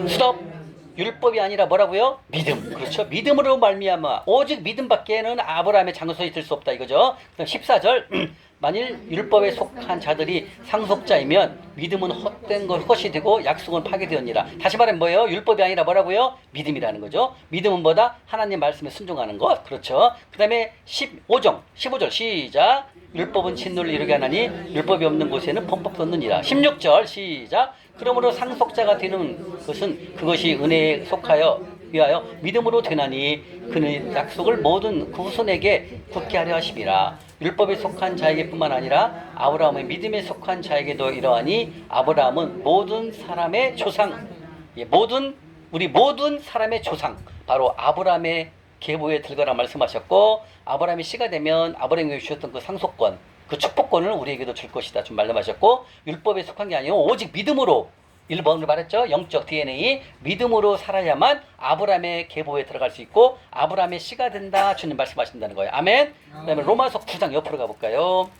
스톱. 율법이 아니라 뭐라고요? 믿음. 그렇죠. 믿음으로 말미암아 오직 믿음밖에는 아브라함의 장소에 있을 수 없다 이거죠. 14절 만일 율법에 속한 자들이 상속자이면 믿음은 헛된 것 헛이 되고 약속은 파괴되었니라. 다시 말하면 뭐예요? 율법이 아니라 뭐라고요? 믿음이라는 거죠. 믿음은 뭐다? 하나님 말씀에 순종하는 것. 그렇죠. 그 다음에 15절 시작. 율법은 진노를 이루게 하나니 율법이 없는 곳에는 범법도 없느니라. 16절 시작. 그러므로 상속자가 되는 것은 그것이 은혜에 위하여 믿음으로 되나니 그는 약속을 모든 그 후손에게 굳게 하려 하심이라. 율법에 속한 자에게 뿐만 아니라 아브라함의 믿음에 속한 자에게도 이러하니 아브라함은 모든 사람의 조상 예, 우리 모든 사람의 조상 바로 아브라함의 계보에 들거라 말씀하셨고, 아브라함이 씨가 되면 아브라함에게 주셨던 그 상속권, 그 축복권을 우리에게도 줄 것이다 좀 말씀하셨고, 율법에 속한 게 아니고 오직 믿음으로, 1번을 말했죠. 영적 DNA 믿음으로 살아야만 아브라함의 계보에 들어갈 수 있고 아브라함의 씨가 된다 주님 말씀하신다는 거예요. 아멘. 그다음에 로마서 9장 옆으로 가볼까요?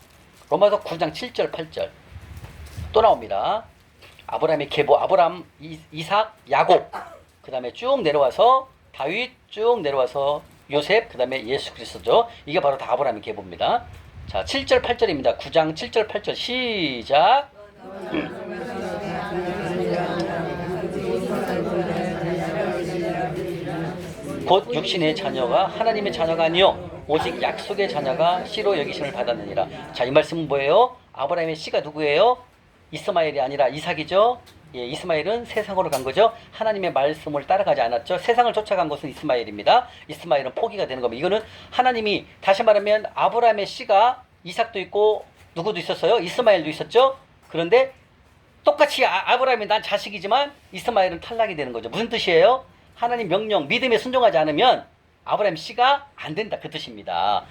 로마서 9장 7절 8절 또 나옵니다. 아브라함의 계보, 아브라함, 이삭, 야곱, 그 다음에 쭉 내려와서 다윗, 쭉 내려와서 요셉, 그 다음에 예수 그리스도죠. 이게 바로 다 아브라함의 계보입니다. 자, 7절 8절입니다. 9장 7절 8절 시작. 곧 육신의 자녀가 하나님의 자녀가 아니요 오직 약속의 자녀가 씨로 여기심을 받았느니라. 자, 이 말씀은 뭐예요? 아브라함의 씨가 누구예요? 이스마엘이 아니라 이삭이죠. 예, 이스마엘은 세상으로 간 거죠. 하나님의 말씀을 따라가지 않았죠. 세상을 쫓아간 것은 이스마엘입니다. 이스마엘은 포기가 되는 겁니다. 이거는 하나님이, 다시 말하면 아브라함의 씨가 이삭도 있고 누구도 있었어요? 이스마엘도 있었죠. 그런데 똑같이 아브라함이 난 자식이지만 이스마엘은 탈락이 되는 거죠. 무슨 뜻이에요? 하나님 명령, 믿음에 순종하지 않으면 아브라함 씨가 안 된다, 그 뜻입니다.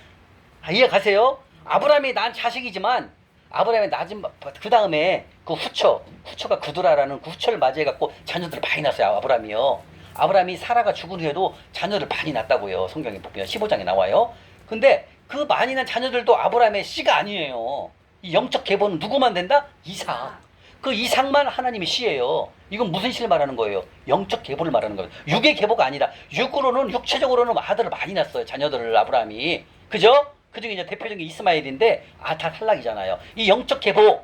이해 가세요? 아브라함이 난 자식이지만 아브라함이 낮은 그 다음에 그 후처가 구두라라는 그 후처를 맞이해갖고 자녀들을 많이 낳았어요. 아브라함이요. 아브라함이 사라가 죽은 후에도 자녀를 많이 낳았다고요. 성경에 보면 15장에 나와요. 근데 그 많이 낳은 자녀들도 아브라함의 씨가 아니에요. 이 영적 계보는 누구만 된다? 이삭. 그 이삭만 하나님의 씨예요. 이건 무슨 씨를 말하는 거예요? 영적 계보를 말하는 거예요. 육의 계보가 아니라 육으로는, 육체적으로는 아들을 많이 낳았어요. 자녀들을 아브라함이. 그죠? 그중에 이제 대표적인 게 이스마엘인데 다 탈락이잖아요. 이 영적 계보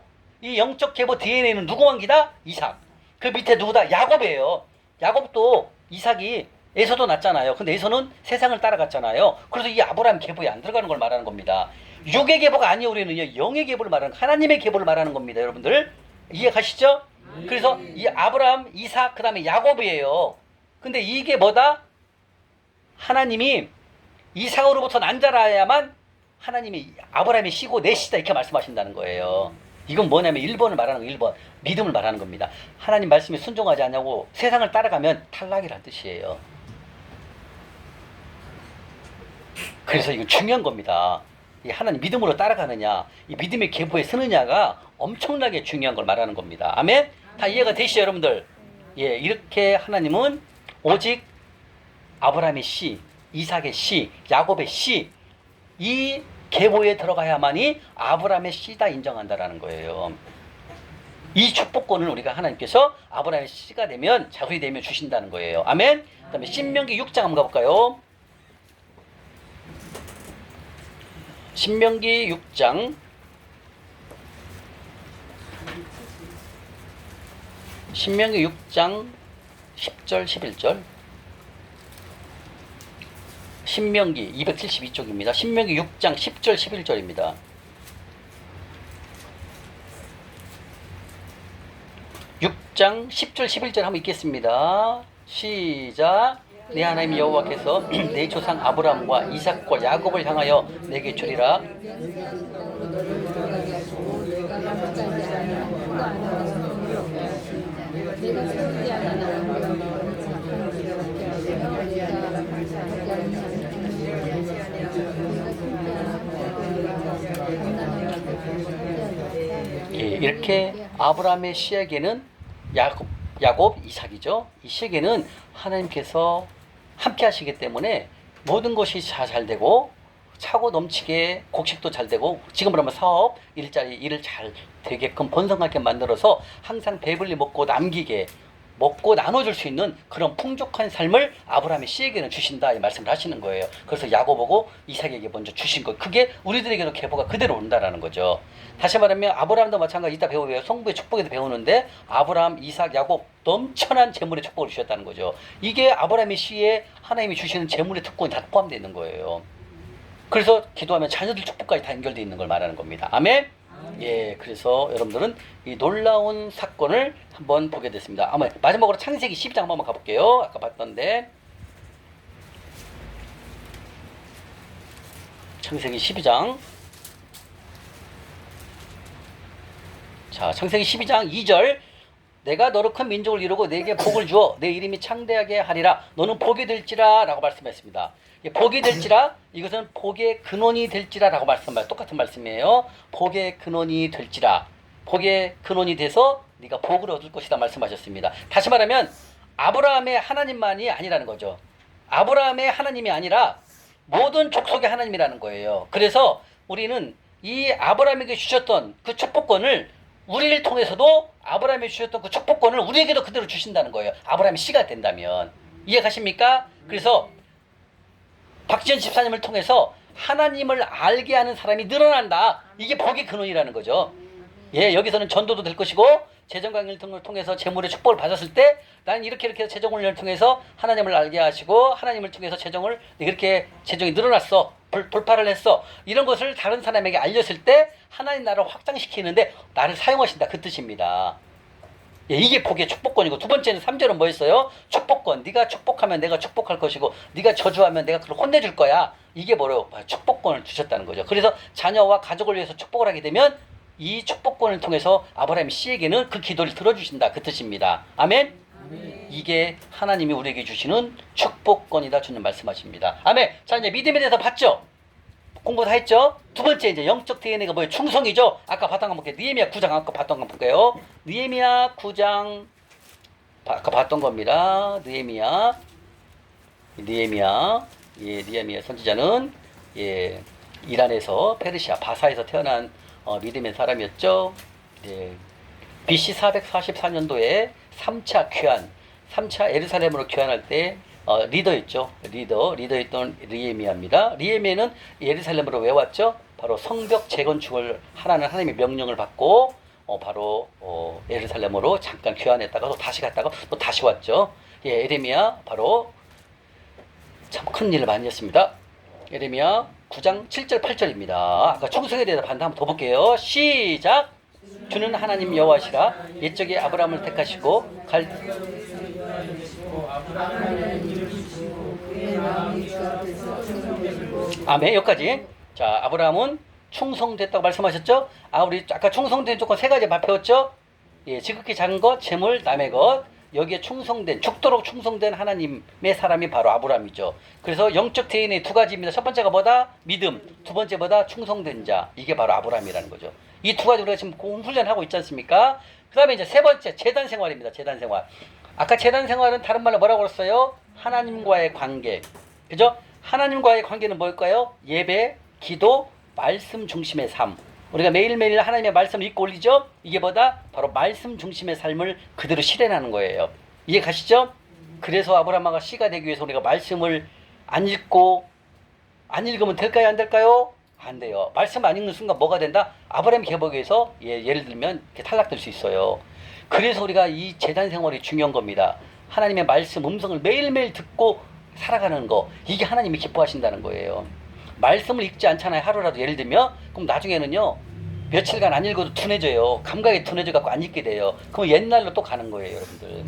DNA는 누구만 기다? 이삭. 그 밑에 누구다? 야곱이에요. 야곱도 이삭이 에서도 낳잖아요. 근데 에서는 세상을 따라갔잖아요. 그래서 이 아브라함 계보에 안 들어가는 걸 말하는 겁니다. 육의 계보가 아니에요. 우리는요, 영의 계보를 말하는, 하나님의 계보를 말하는 겁니다. 여러분들 이해 가시죠? 그래서 이 아브라함, 이삭, 그 다음에 야곱이에요. 근데 이게 뭐다? 하나님이 이삭으로부터 난 자라야만 하나님이 아브라함의 씨고 내 씨다 이렇게 말씀하신다는 거예요. 이건 뭐냐면 1번을 말하는 거, 1번 믿음을 말하는 겁니다. 하나님 말씀에 순종하지 않냐고 세상을 따라가면 탈락이란 뜻이에요. 그래서 이건 중요한 겁니다. 이 하나님 믿음으로 따라가느냐, 이 믿음의 계보에 서느냐가 엄청나게 중요한 걸 말하는 겁니다. 아멘? 다 이해가 되시죠, 여러분들? 예, 이렇게 하나님은 오직 아브라함의 씨, 이삭의 씨, 야곱의 씨, 이 계보에 들어가야만이 아브라함의 씨다 인정한다라는 거예요. 이 축복권을 우리가 하나님께서 아브라함의 씨가 되면, 자손이 되면 주신다는 거예요. 아멘? 그 다음에 신명기 6장 한번 가볼까요? 신명기 6장 10절 11절 신명기 272쪽입니다. 신명기 6장 10절 11절입니다. (6장 10절 11절) 한번 읽겠습니다. 시작. 내 하나님 여호와께서 내 조상 아브라함과 이삭과 야곱을 향하여 내게 주리라. 예, 이렇게 아브라함의 씨에게는 야곱, 이삭이죠. 이 씨에게는 하나님께서 함께 하시기 때문에 모든 것이 잘 되고 차고 넘치게 곡식도 잘 되고, 지금으로 하면 사업, 일을 잘 되게끔 번성하게 만들어서 항상 배불리 먹고 남기게, 먹고 나눠줄 수 있는 그런 풍족한 삶을 아브라함의 씨에게는 주신다 이 말씀을 하시는 거예요. 그래서 야곱하고 이삭에게 먼저 주신 거, 그게 우리들에게도 계보가 그대로 온다라는 거죠. 다시 말하면 아브라함도 마찬가지, 이따 배우고요. 성부의 축복에도 배우는데 아브라함, 이삭, 야곱 넘쳐난 재물의 축복을 주셨다는 거죠. 이게 아브라함의 씨에 하나님이 주시는 재물의 특권이 다 포함되어 있는 거예요. 그래서 기도하면 자녀들 축복까지 다 연결되어 있는 걸 말하는 겁니다. 아멘? 예, 그래서 여러분들은 이 놀라운 사건을 한번 보게 됐습니다. 아마 마지막으로 창세기 12장 한번 가볼게요. 아까 봤던데 창세기 12장. 자, 창세기 12장 2절. 내가 너로 큰 민족을 이루고 내게 복을 주어 내 이름이 창대하게 하리라. 너는 복이 될지라 라고 말씀했습니다. 복이 될지라, 이것은 복의 근원이 될지라 라고 말씀하셨어요. 똑같은 말씀이에요. 복의 근원이 될지라. 복의 근원이 돼서 네가 복을 얻을 것이다 말씀하셨습니다. 다시 말하면 아브라함의 하나님만이 아니라는 거죠. 아브라함의 하나님이 아니라 모든 족속의 하나님이라는 거예요. 그래서 우리는 이 아브라함에게 주셨던 그 축복권을 우리를 통해서도 아브라함이 주셨던 그 축복권을 우리에게도 그대로 주신다는 거예요. 아브라함의 씨가 된다면. 이해가십니까? 그래서 박지현 집사님을 통해서 하나님을 알게 하는 사람이 늘어난다. 이게 복의 근원이라는 거죠. 예, 여기서는 전도도 될 것이고 재정 강의를 통해서 재물의 축복을 받았을 때 나는 이렇게 재정 훈련을 통해서 하나님을 알게 하시고 하나님을 통해서 재정을 이렇게 재정이 늘어났어. 돌파를 했어. 이런 것을 다른 사람에게 알렸을 때 하나님 나라를 확장시키는데 나를 사용하신다. 그 뜻입니다. 예, 이게 복의 축복권이고, 두 번째는 3절은 뭐였어요? 축복권. 네가 축복하면 내가 축복할 것이고 네가 저주하면 내가 그걸 혼내줄 거야. 이게 뭐래요? 축복권을 주셨다는 거죠. 그래서 자녀와 가족을 위해서 축복을 하게 되면 이 축복권을 통해서 아브라함 씨에게는 그 기도를 들어주신다. 그 뜻입니다. 아멘? 아멘. 이게 하나님이 우리에게 주시는 축복권이다 주는 말씀하십니다. 아멘. 자, 이제 믿음에 대해서 봤죠? 공부 다 했죠? 두 번째 이제 영적 DNA가 뭐예요? 충성이죠? 아까 봤던 거 볼게요. 느헤미야 9장 아까 봤던 거 볼게요. 느헤미야 9장 아까 봤던 겁니다. 느헤미야 예, 느헤미야 선지자는 예, 이란에서 페르시아 바사에서 태어난 믿음의 사람이었죠. 예, BC 444년도에 3차 귀환, 3차 예루살렘으로 귀환할 때 리더였죠. 리더였던 느헤미야입니다. 느헤미야는 예루살렘으로 왜 왔죠? 바로 성벽 재건축을 하라는 하나님의 명령을 받고 바로 예루살렘으로 잠깐 귀환했다가 또 다시 갔다가 또 다시 왔죠. 예, 예레미야 바로 참 큰 일을 많이 했습니다. 예레미야 9장 7절 8절입니다. 아까 충성에 대해서 반대 한번 더 볼게요. 시작. 주는 하나님 여호와시라. 옛적에 아브라함을 택하시고 아멘. 여기까지. 자, 아브라함은 충성됐다고 말씀하셨죠? 우리 아까 충성된 조건 세 가지 배웠죠? 예, 지극히 작은 것, 재물, 남의 것. 여기에 충성된, 죽도록 충성된 하나님의 사람이 바로 아브라함이죠. 그래서 영적 DNA 두 가지입니다. 첫 번째가 뭐다? 믿음. 두 번째 뭐다? 충성된 자. 이게 바로 아브라함이라는 거죠. 이 두 가지 우리가 지금 훈련하고 있지 않습니까? 그 다음에 이제 세 번째, 재단 생활입니다. 재단 생활. 아까 재단 생활은 다른 말로 뭐라고 그랬어요? 하나님과의 관계. 그죠? 하나님과의 관계는 뭘까요? 예배, 기도, 말씀 중심의 삶. 우리가 매일매일 하나님의 말씀을 읽고 올리죠? 이게 뭐다? 바로 말씀 중심의 삶을 그대로 실현하는 거예요. 이해 가시죠? 그래서 아브라함과 씨가 되기 위해서 우리가 말씀을 안 읽고 안 읽으면 될까요? 안 될까요? 안 돼요. 말씀 안 읽는 순간 뭐가 된다? 아브라함 개복에서 예를 들면 이렇게 탈락될 수 있어요. 그래서 우리가 이 재단 생활이 중요한 겁니다. 하나님의 말씀 음성을 매일매일 듣고 살아가는 거, 이게 하나님이 기뻐하신다는 거예요. 말씀을 읽지 않잖아요. 하루라도 예를 들면 그럼 나중에는요 며칠간 안 읽어도 둔해져요. 감각이 둔해져 갖고 안 읽게 돼요. 그럼 옛날로 또 가는 거예요, 여러분들.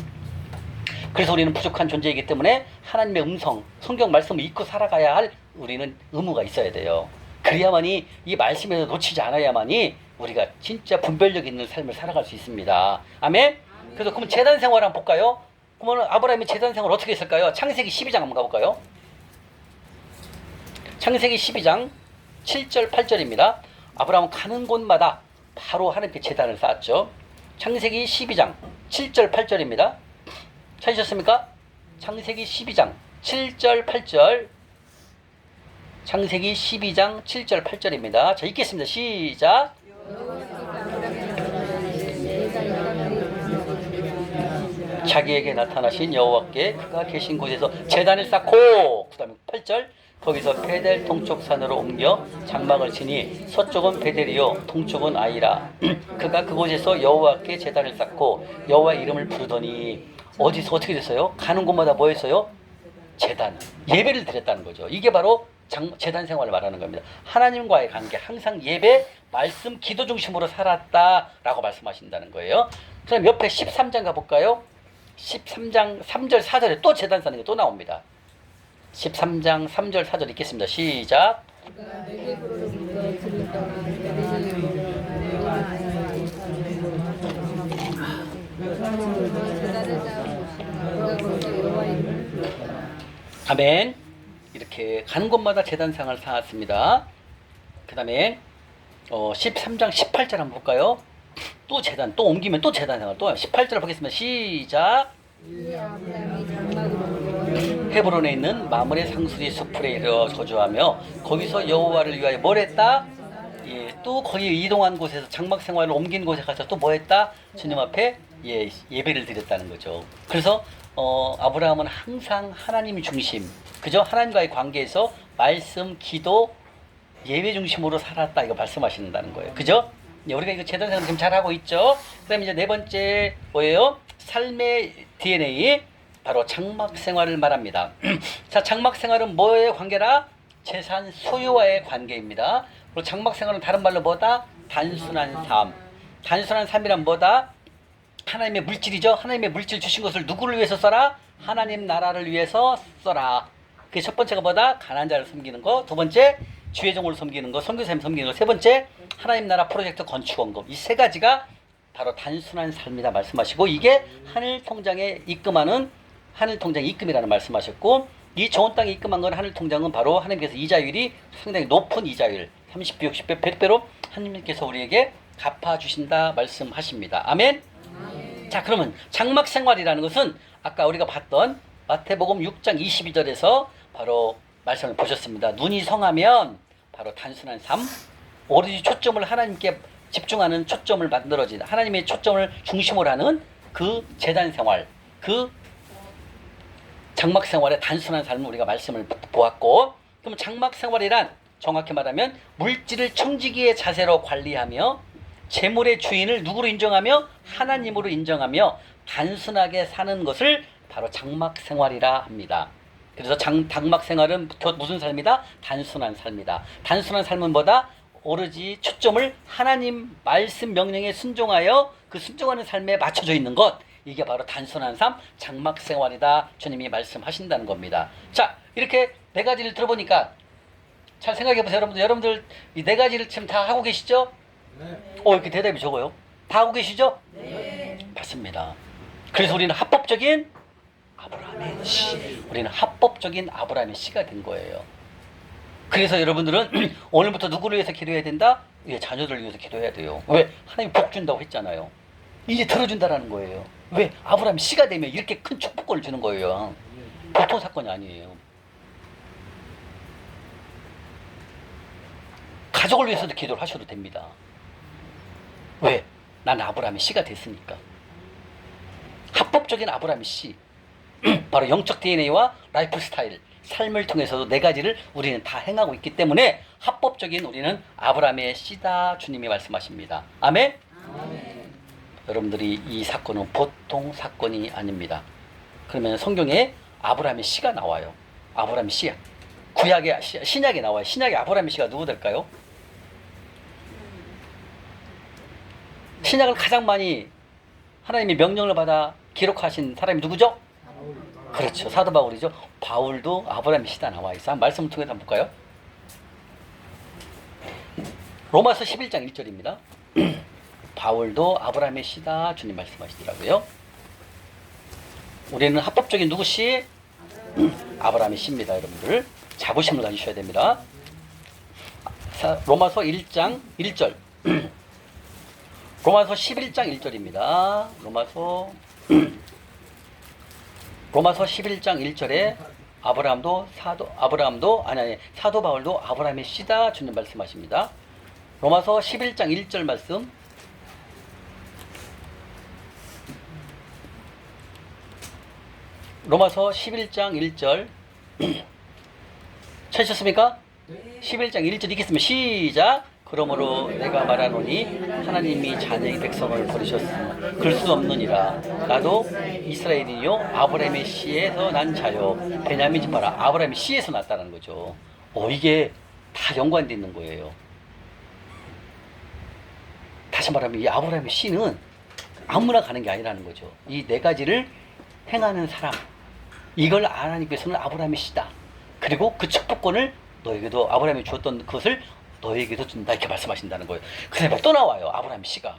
그래서 우리는 부족한 존재이기 때문에 하나님의 음성, 성경 말씀을 읽고 살아가야 할 우리는 의무가 있어야 돼요. 그래야만이 이 말씀에서 놓치지 않아야만이 우리가 진짜 분별력 있는 삶을 살아갈 수 있습니다. 아멘? 그래서 그럼 재단 생활 한번 볼까요? 그러면 아브라함이 재단 생활 어떻게 했을까요? 창세기 12장 한번 가볼까요? 창세기 12장 7절 8절입니다. 아브라함은 가는 곳마다 바로 하나님께 제단을 쌓았죠. 창세기 12장 7절 8절입니다. 찾으셨습니까? 창세기 12장 7절 8절. 창세기 12장 7절 8절입니다. 자, 읽겠습니다. 시작. 자기에게 나타나신 여호와께 그가 계신 곳에서 제단을 쌓고, 그 다음에 8절, 거기서 베델 동쪽 산으로 옮겨 장막을 치니 서쪽은 베델이요 동쪽은 아이라. 그가 그곳에서 여호와께 제단을 쌓고 여호와 이름을 부르더니, 어디서 어떻게 됐어요? 가는 곳마다 뭐 했어요? 제단, 예배를 드렸다는 거죠. 이게 바로 제단 생활을 말하는 겁니다. 하나님과의 관계, 항상 예배, 말씀, 기도 중심으로 살았다라고 말씀하신다는 거예요. 그럼 옆에 13장 가볼까요? 13장 3절 4절에 또 제단 쌓는 게 또 나옵니다. 13장 3절 4절 읽겠습니다. 시작. 아멘. 이렇게 가는 곳마다 제단상을 쌓았습니다. 그 다음에 13장 18절 한번 볼까요? 또 제단, 또 옮기면 또 제단상을 또 18절 보겠습니다. 시작. 헤브론에 있는 마므레 상수리 숲에 이르러 거주하며 거기서 여호와를 위하여 뭘 했다? 예, 또 거기 이동한 곳에서 장막 생활을 옮긴 곳에 가서 또 뭐 했다? 주님 앞에 예배를 드렸다는 거죠. 그래서 아브라함은 항상 하나님 중심, 그죠? 하나님과의 관계에서 말씀, 기도, 예배 중심으로 살았다, 이거 말씀하신다는 거예요. 그죠? 예, 우리가 이거 제단 생활 지금 잘하고 있죠? 그 다음에 이제 네 번째 뭐예요? 삶의 DNA, 바로 장막 생활을 말합니다. 자, 장막 생활은 뭐의 관계라? 재산 소유와의 관계입니다. 그리고 장막 생활은 다른 말로 뭐다? 단순한 삶. 단순한 삶이란 뭐다? 하나님의 물질이죠. 하나님의 물질 주신 것을 누구를 위해서 써라? 하나님 나라를 위해서 써라. 그 첫 번째가 뭐다? 가난한 자를 섬기는 거. 두 번째, 주의 종을 섬기는 거, 선교사님 섬기는 거. 세 번째, 하나님 나라 프로젝트 건축 원금. 이 세 가지가 바로 단순한 삶이다 말씀하시고, 이게 하늘 통장에 입금하는 하늘 통장 입금이라는 말씀하셨고, 이 좋은 땅에 입금한 건 하늘 통장은 바로 하나님께서 이자율이 상당히 높은 이자율 30배, 60배, 100배로 하나님께서 우리에게 갚아주신다 말씀하십니다. 아멘. 자, 그러면 장막 생활이라는 것은 아까 우리가 봤던 마태복음 6장 22절에서 바로 말씀을 보셨습니다. 눈이 성하면 바로 단순한 삶, 오로지 초점을 하나님께 집중하는 초점을 만들어진, 하나님의 초점을 중심으로 하는 그 제단 생활, 그 장막 생활의 단순한 삶을 우리가 말씀을 보았고, 그럼 장막 생활이란 정확히 말하면 물질을 청지기의 자세로 관리하며 재물의 주인을 누구로 인정하며 하나님으로 인정하며 단순하게 사는 것을 바로 장막 생활이라 합니다. 그래서 장막 생활은 무슨 삶이다? 단순한 삶이다. 단순한 삶은 뭐다? 오로지 초점을 하나님 말씀 명령에 순종하여 그 순종하는 삶에 맞춰져 있는 것, 이게 바로 단순한 삶, 장막 생활이다 주님이 말씀하신다는 겁니다. 자, 이렇게 네 가지를 들어보니까 잘 생각해 보세요. 여러분들 이 네 가지를 지금 다 하고 계시죠? 네. 이렇게 대답이 적어요. 다 하고 계시죠? 네. 맞습니다. 그래서 우리는 합법적인 아브라함의 씨, 우리는 합법적인 아브라함의 씨가 된 거예요. 그래서 여러분들은 오늘부터 누구를 위해서 기도해야 된다? 자녀들을 위해서 기도해야 돼요. 왜? 하나님 복 준다고 했잖아요. 이제 들어준다라는 거예요. 왜? 아브라함 씨가 되면 이렇게 큰 축복권을 주는 거예요. 보통 사건이 아니에요. 가족을 위해서도 기도를 하셔도 됩니다. 왜? 난 아브라함의 씨가 됐으니까. 합법적인 아브라함의 씨, 바로 영적 DNA와 라이프 스타일, 삶을 통해서도 네 가지를 우리는 다 행하고 있기 때문에 합법적인 우리는 아브라함의 씨다 주님이 말씀하십니다. 아멘? 아멘. 여러분들이 이 사건은 보통 사건이 아닙니다. 그러면 성경에 아브라함의 씨가 나와요. 아브라함의 씨야. 구약에, 신약에 나와요. 신약에 아브라함의 씨가 누구 될까요? 신약을 가장 많이 하나님의 명령을 받아 기록하신 사람이 누구죠? 그렇죠. 사도 바울이죠. 바울도 아브라함의 씨다 나와 있어. 말씀을 통해서 한번 볼까요? 로마서 11장 1절입니다. 바울도 아브라함의 씨다 주님 말씀하시더라고요. 우리는 합법적인 누구 씨? 아브라함의 씨입니다. 여러분들 자부심을 가지셔야 됩니다. 로마서 1장 1절 로마서 11장 1절입니다. 로마서 11장 1절에 사도 바울도 아브라함의 씨다 주님 말씀하십니다. 로마서 11장 1절 말씀. 로마서 11장 1절 찾으셨습니까? 11장 1절 읽겠습니다. 시작. 그러므로 내가 말하노니 하나님이 자녀의 백성을 버리셨으면 그럴 수 없느니라. 나도 이스라엘이요 아브라함의 씨에서 난 자요. 베냐민 지파라. 아브라함의 씨에서 났다는 거죠. 이게 다 연관되어 있는 거예요. 다시 말하면 이 아브라함의 씨는 아무나 가는 게 아니라는 거죠. 이 네 가지를 행하는 사람, 이걸 하나님께서는 아브라함의 씨다. 그리고 그 축복권을 너에게도 아브라함이 주었던 그것을 너에게도 준다 이렇게 말씀하신다는 거예요. 그 다음에 또 나와요. 아브라함 씨가.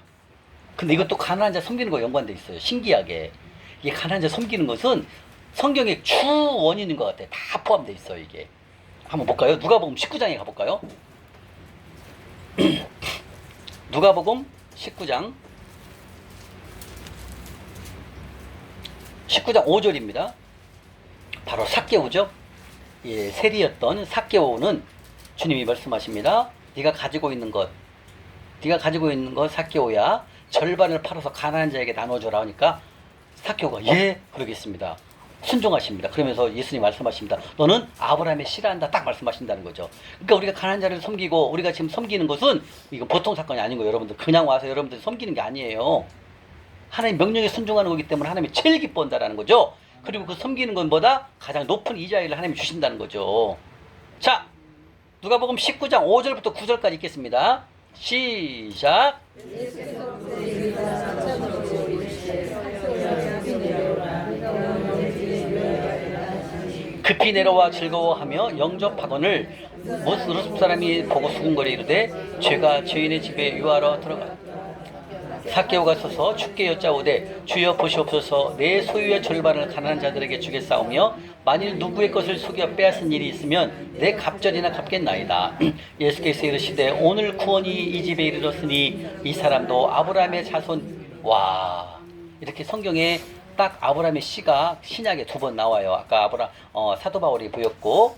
근데 이것도 가난한 자 섬기는 거 연관돼 있어요. 신기하게. 이게 가난한 자 섬기는 것은 성경에 주 원인인 것 같아요. 다 포함되어 있어요, 이게. 한번 볼까요? 누가복음 19장에 가볼까요? 누가복음 19장 5절입니다. 바로 삭개오죠. 예, 세리였던 삭개오는 주님이 말씀하십니다. 네가 가지고 있는 것 삭개오야, 절반을 팔아서 가난한 자에게 나눠줘라 하니까 삭개오가 예 그러겠습니다. 순종하십니다. 그러면서 예수님 말씀하십니다. 너는 아브라함의 씨란다, 딱 말씀하신다는 거죠. 그러니까 우리가 가난한 자를 섬기고 우리가 지금 섬기는 것은 이건 보통 사건이 아닌 거예요. 여러분들 그냥 와서 여러분들 섬기는 게 아니에요. 하나님 명령에 순종하는 거기 때문에 하나님이 제일 기뻐한다는 거죠. 그리고 그 섬기는 것보다 가장 높은 이자를 하나님이 주신다는 거죠. 자, 누가복음 19장 5절부터 9절까지 읽겠습니다. 시작. 급히 내려와 즐거워하며 영접하거늘 못 사람이 보고 수군거리 이르되 죄가 죄인의 집에 유하러 들어가. 삭개오가 서서 주께 여짜오되 주여 보시옵소서, 내 소유의 절반을 가난한 자들에게 주겠사오며 만일 누구의 것을 속여 빼앗은 일이 있으면 내 갑절이나 갚겠나이다. 예수께서 이르시되 오늘 구원이 이 집에 이르렀으니 이 사람도 아브라함의 자손. 와, 이렇게 성경에 딱 아브라함의 씨가 신약에 2번 나와요. 아까 사도 바울이 보였고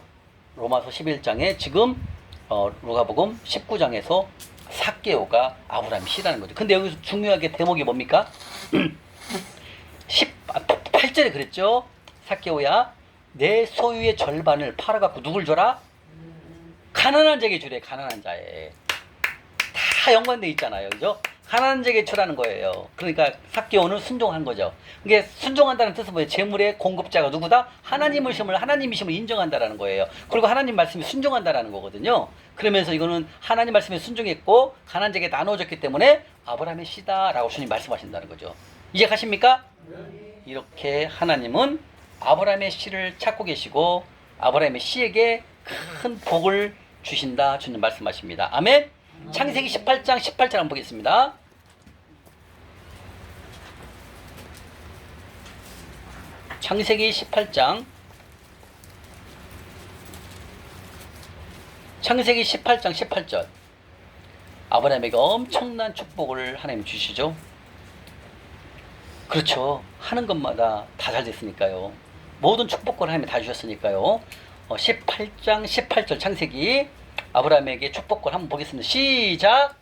로마서 11장에 지금 누가복음 19장에서 삭개오가 아브라함의 씨라는 거죠. 근데 여기서 중요하게 대목이 뭡니까? 8절에 그랬죠. 삭개오야, 내 소유의 절반을 팔아갖고 누굴 줘라? 가난한 자에게 주래. 가난한 자에. 다 연관돼 있잖아요. 그죠? 가난한 자에게 주라는 거예요. 그러니까 삭개오는 순종한 거죠. 이게 순종한다는 뜻은 뭐예요? 재물의 공급자가 누구다? 하나님이심을 인정한다라는 거예요. 그리고 하나님 말씀에 순종한다라는 거거든요. 그러면서 이거는 하나님 말씀에 순종했고 가난한 자에게 나눠줬기 때문에 아브라함의 씨다라고 주님 말씀하신다는 거죠. 이제 가십니까? 이렇게 하나님은 아브라함의 씨를 찾고 계시고 아브라함의 씨에게 큰 복을 주신다 주님 말씀하십니다. 아멘. 창세기 18장 18절 한번 보겠습니다. 창세기 18장 18절. 아브라함에게 엄청난 축복을 하나님 주시죠. 그렇죠. 하는 것마다 다 잘 됐으니까요. 모든 축복을 하나님이 다 주셨으니까요. 18장 18절 창세기 아브라함에게 축복을 한번 보겠습니다. 시작.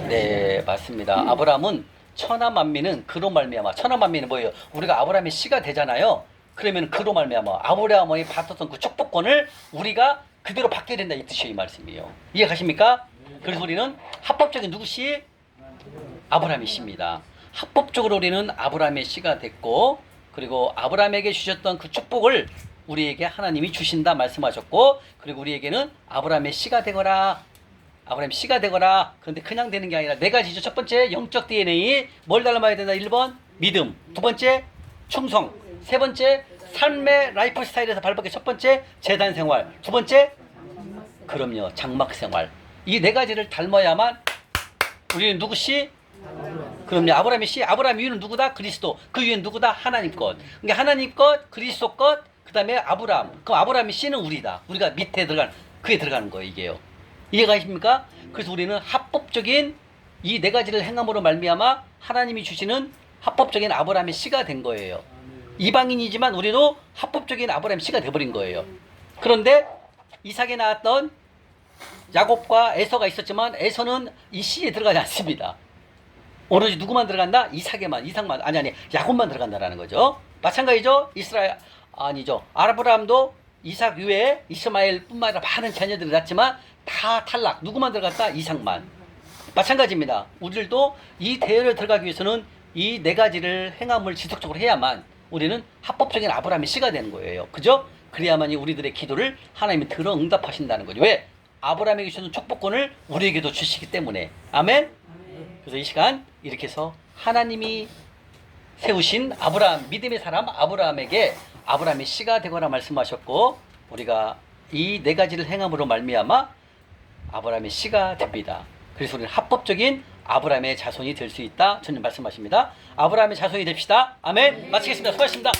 네, 맞습니다. 아브라함은 천하만민은 그로 말미암아. 천하만민은 뭐예요? 우리가 아브라함의 씨가 되잖아요. 그러면 그로 말미암아 아브라함이 받았던 그 축복권을 우리가 그대로 받게 된다, 이 뜻이에요. 이 말씀이에요. 이해 가십니까? 그래서 우리는 합법적인 누구 씨? 아브라함의 씨입니다. 합법적으로 우리는 아브라함의 씨가 됐고, 그리고 아브라함에게 주셨던 그 축복을 우리에게 하나님이 주신다 말씀하셨고, 그리고 우리에게는 아브라함의 씨가 되거라. 아브라함의 씨가 되거라. 그런데 그냥 되는 게 아니라 네 가지죠. 첫 번째, 영적 DNA. 뭘 닮아야 된다? 1번, 믿음. 두 번째, 충성. 세 번째, 삶의 라이프 스타일에서 발받게. 첫 번째, 재단 생활. 두 번째, 그럼요, 장막 생활. 이 네 가지를 닮아야만 우리는 누구 씨? 그럼요, 아브라함의 씨. 아브라함 위는 누구다? 그리스도. 그 위엔 누구다? 하나님 것. 그러니까 하나님 것, 그리스도 것, 그 다음에 아브라함. 그럼 아브라함의 씨는 우리다. 우리가 밑에 그에 들어가는 거예요, 이게요. 이해가 있습니까? 그래서 우리는 합법적인 이 네 가지를 행함으로 말미암아 하나님이 주시는 합법적인 아브라함의 씨가 된 거예요. 이방인이지만 우리도 합법적인 아브라함의 씨가 돼버린 거예요. 그런데 이삭에 나왔던 야곱과 에서가 있었지만 에서는 이 씨에 들어가지 않습니다. 오로지 누구만 들어간다? 이삭만, 야곱만 들어간다라는 거죠. 마찬가지죠. 아브라함도 이삭 외에 이스마엘뿐만 아니라 많은 자녀들이 낳았지만 다 탈락. 누구만 들어갔다? 이삭만. 마찬가지입니다. 우리들도 이 대열에 들어가기 위해서는 이 네 가지를 행함을 지속적으로 해야만 우리는 합법적인 아브라함의 씨가 되는 거예요. 그죠? 그래야만이 우리들의 기도를 하나님이 들어 응답하신다는 거죠. 왜? 아브라함에게 주는 축복권을 우리에게도 주시기 때문에. 아멘? 그래서 이 시간 이렇게 해서 하나님이 세우신 아브라함, 믿음의 사람 아브라함에게 아브라함의 씨가 되거나 말씀하셨고, 우리가 이 네 가지를 행함으로 말미암아 아브라함의 씨가 됩니다. 그래서 우리는 합법적인 아브라함의 자손이 될 수 있다. 주님 말씀하십니다. 아브라함의 자손이 됩시다. 아멘. 마치겠습니다. 수고하셨습니다.